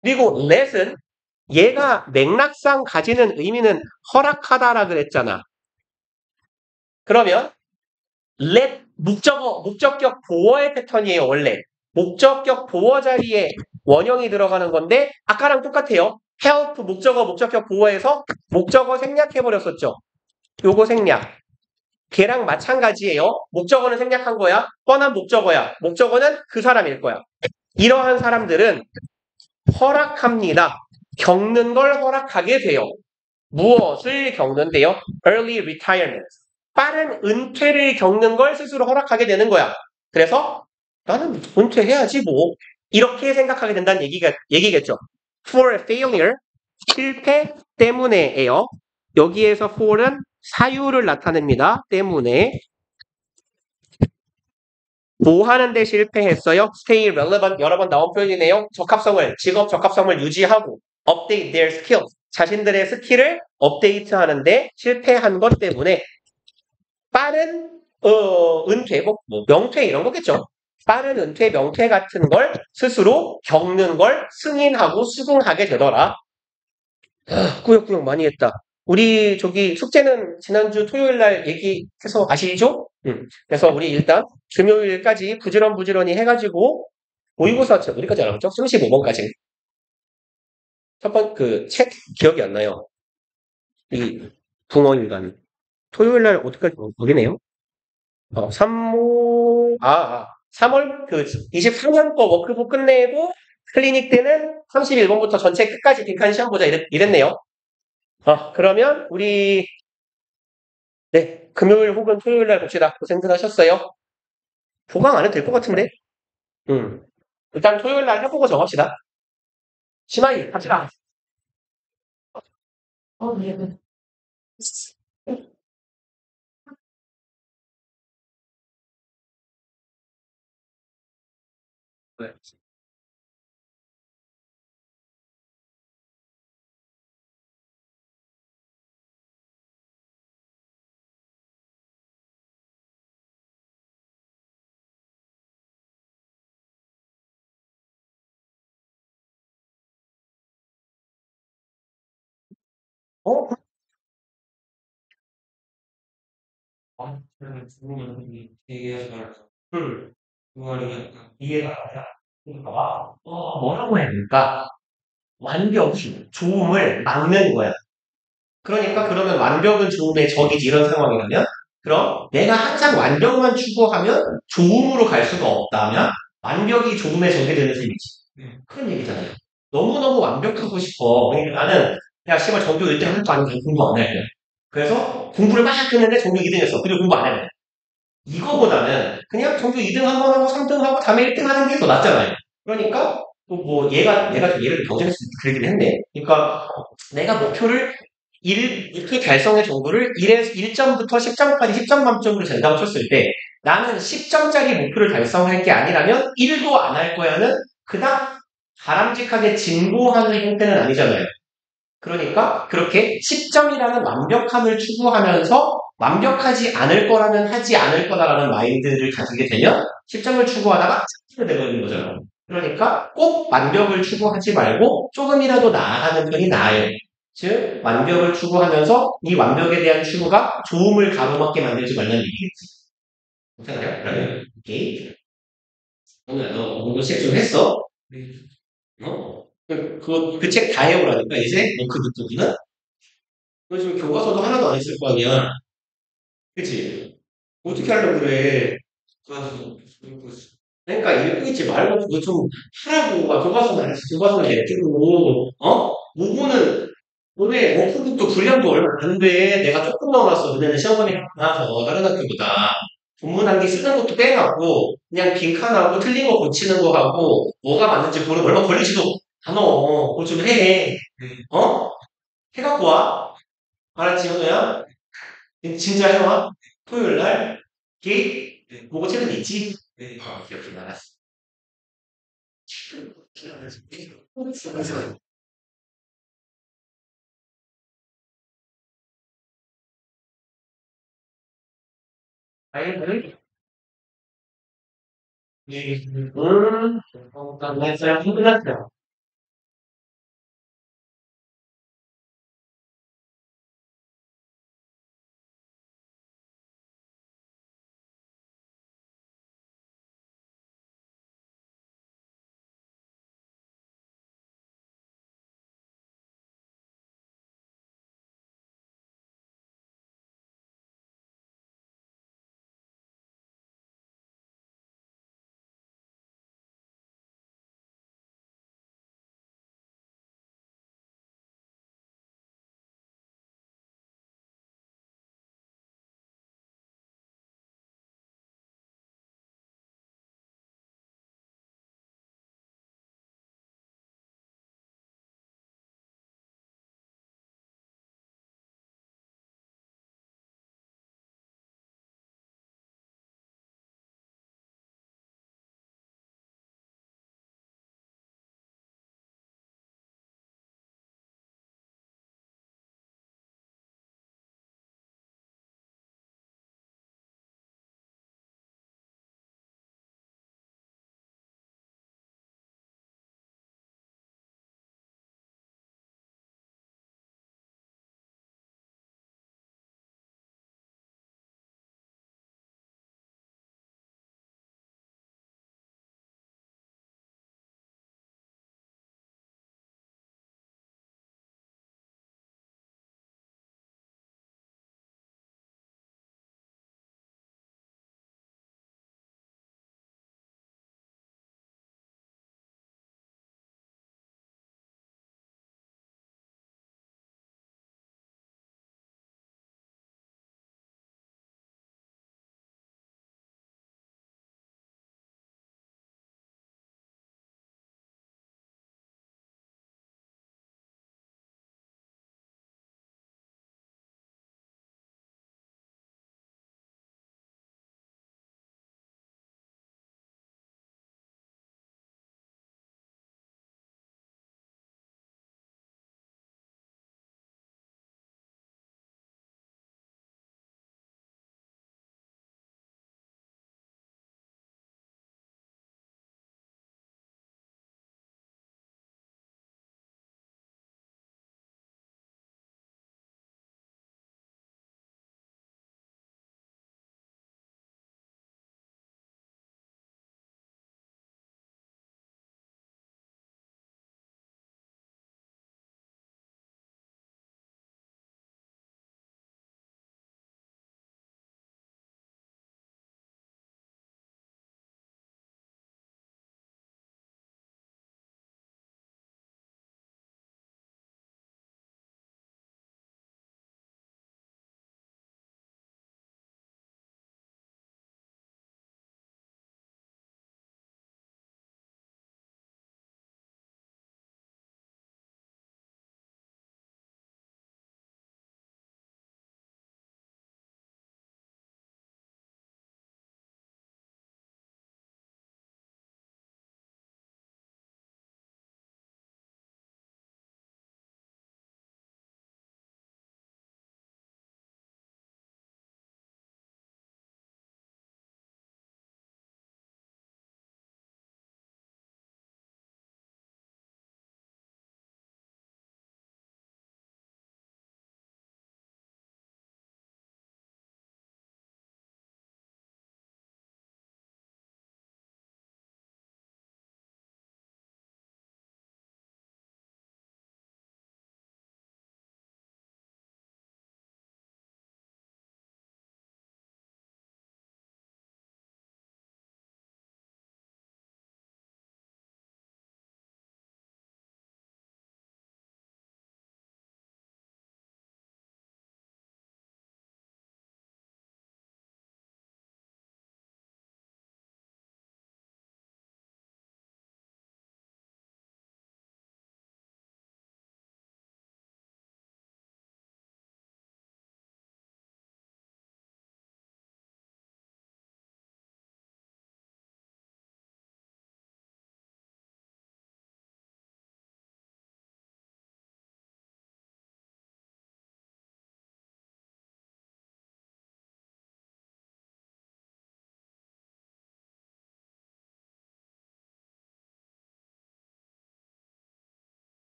그리고 let은 얘가 맥락상 가지는 의미는 허락하다라 그랬잖아. 그러면 let 목적격 보어의 패턴이에요. 원래 목적격 보어 자리에 원형이 들어가는 건데 아까랑 똑같아요. help 목적격 보어에서 목적어 생략해버렸었죠. 요거 생략. 걔랑 마찬가지예요. 목적어는 생략한 거야. 뻔한 목적어야. 목적어는 그 사람일 거야. 이러한 사람들은 허락합니다. 겪는 걸 허락하게 돼요. 무엇을 겪는데요? early retirement. 빠른 은퇴를 겪는 걸 스스로 허락하게 되는 거야. 그래서 나는 은퇴해야지 뭐. 이렇게 생각하게 된다는 얘기겠죠. for failure, 실패 때문에예요. 여기에서 for는 사유를 나타냅니다. 때문에. 뭐 하는데 실패했어요? Stay relevant 여러 번 나온 표현이네요. 적합성을 직업 적합성을 유지하고 update their skills 자신들의 스킬을 업데이트하는데 실패한 것 때문에 빠른 은퇴 뭐 명퇴 이런 거겠죠. 빠른 은퇴 명퇴 같은 걸 스스로 겪는 걸 승인하고 수긍하게 되더라. 꾸역꾸역 많이 했다. 우리 저기 숙제는 지난주 토요일 날 얘기해서 아시죠? 그래서 우리 일단 금요일까지 부지런히 해가지고 모의고사 어디까지 알아봤죠? 35번까지. 첫 번 그 책 기억이 안 나요. 이 붕어일간. 토요일 날 어디까지 거기네요? 3월 그 24년 거 워크북 끝내고 클리닉 때는 31번부터 전체 끝까지 빈칸 시험 보자 이랬네요. 그러면 우리 네 금요일 혹은 토요일 날 봅시다. 고생들 하셨어요. 보강 안 해도 될 것 같은데. 일단 토요일 날 해보고 정합시다. 심하이 갑시다. 네. 네. 어? 음. 이해가 안 가. 그러니까 뭐라고 해야 될까? 완벽히 조음을 막는 거야. 그러니까 그러면 완벽은 조음의 적이지 이런 상황이라면 그럼 내가 항상 완벽만 추구하면 조음으로 갈 수가 없다면 완벽이 조음의 적이 되는 셈이지. 그런 얘기잖아요. 너무너무 완벽하고 싶어. 그러니까 나는 야 씨발 전교 1등 할 거 아니면 공부 안 해. 그래서 공부를 막 했는데 전교 2등 했어. 그리고 공부 안 해. 이거보다는 그냥 전교 2등 한 번 하고 3등 하고 다음에 1등 하는 게 더 낫잖아요. 그러니까 뭐 얘가 좀 예를 들어 경쟁했을 때 그러긴 했네. 그러니까 내가 목표를 1그 달성의 정도를 1점부터 10점까지 10점 만점으로 된다고 쳤을 때 나는 10점짜리 목표를 달성할 게 아니라면 1도 안 할 거야는 그닥 바람직하게 진보하는 형태는 아니잖아요. 그러니까 그렇게 10점이라는 완벽함을 추구하면서 완벽하지 않을 거라면 하지 않을 거다라는 마인드를 가지게 되면 10점을 추구하다가 착지게 되는 거잖아요. 그러니까 꼭 완벽을 추구하지 말고 조금이라도 나아가는 편이 나아요. 즉 완벽을 추구하면서 이 완벽에 대한 추구가 조음을 가로막게 만들지 말라는 얘기겠지. 괜찮아요? 그러면 오케이. 오늘 너 공부 책좀 했어? 어? 그 책 다 해오라니까 이제 그 부분은 너 지금 교과서도 하나도 안 했을 거 아니야. 그치? 어떻게 하려고 그래? 그러니까 읽고 있지 말고 그거 좀 하라고. 교과서는 안 했어. 교과서는 냅두고, 오고는 너네 워크북도 분량도 얼마 안 돼. 내가 조금 넣어놨어. 너네는 시험관이 많아서 다른 학교보다. 본문 한 개 쓰는 것도 빼놨고, 그냥 빈칸하고 틀린 거 고치는 거 하고, 뭐가 맞는지 보는 거 얼마 걸리지도 않아. 그거 좀 해. 어? 해갖고 와. 알았지, 현우야? 진짜 해와. 토요일 날. 오케이? 보고 책은 있지? 기억이 나갔어. 아이들, 했어요. 끝났어요.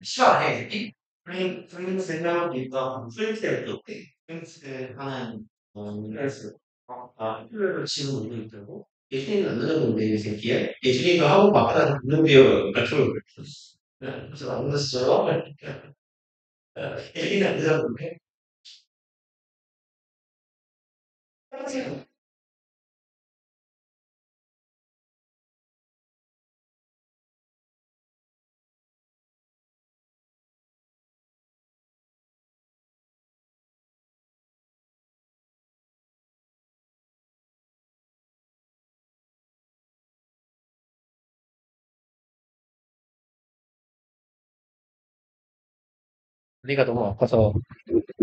싫어해, 이 새끼? 프린스 생각하니까 프린스를 줬대. 프린스 하는 프린스. 를 지금 우리 들고 예준이는 안 늦었는데 이 새끼야. 예준이가 하고 바꿔다 줬는데요. 맞춰요. 그래서 안 늦었어요. 예준이는 안 늦었는데. 우리가 너무 아파서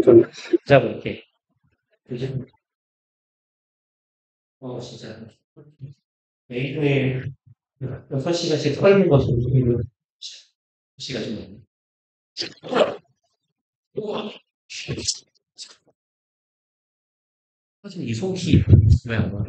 좀 자볼게. 요즘 진짜 매일매일 6시간씩 서 있는 거 정도면 시가 좀 사실 이 속이 왜안 와?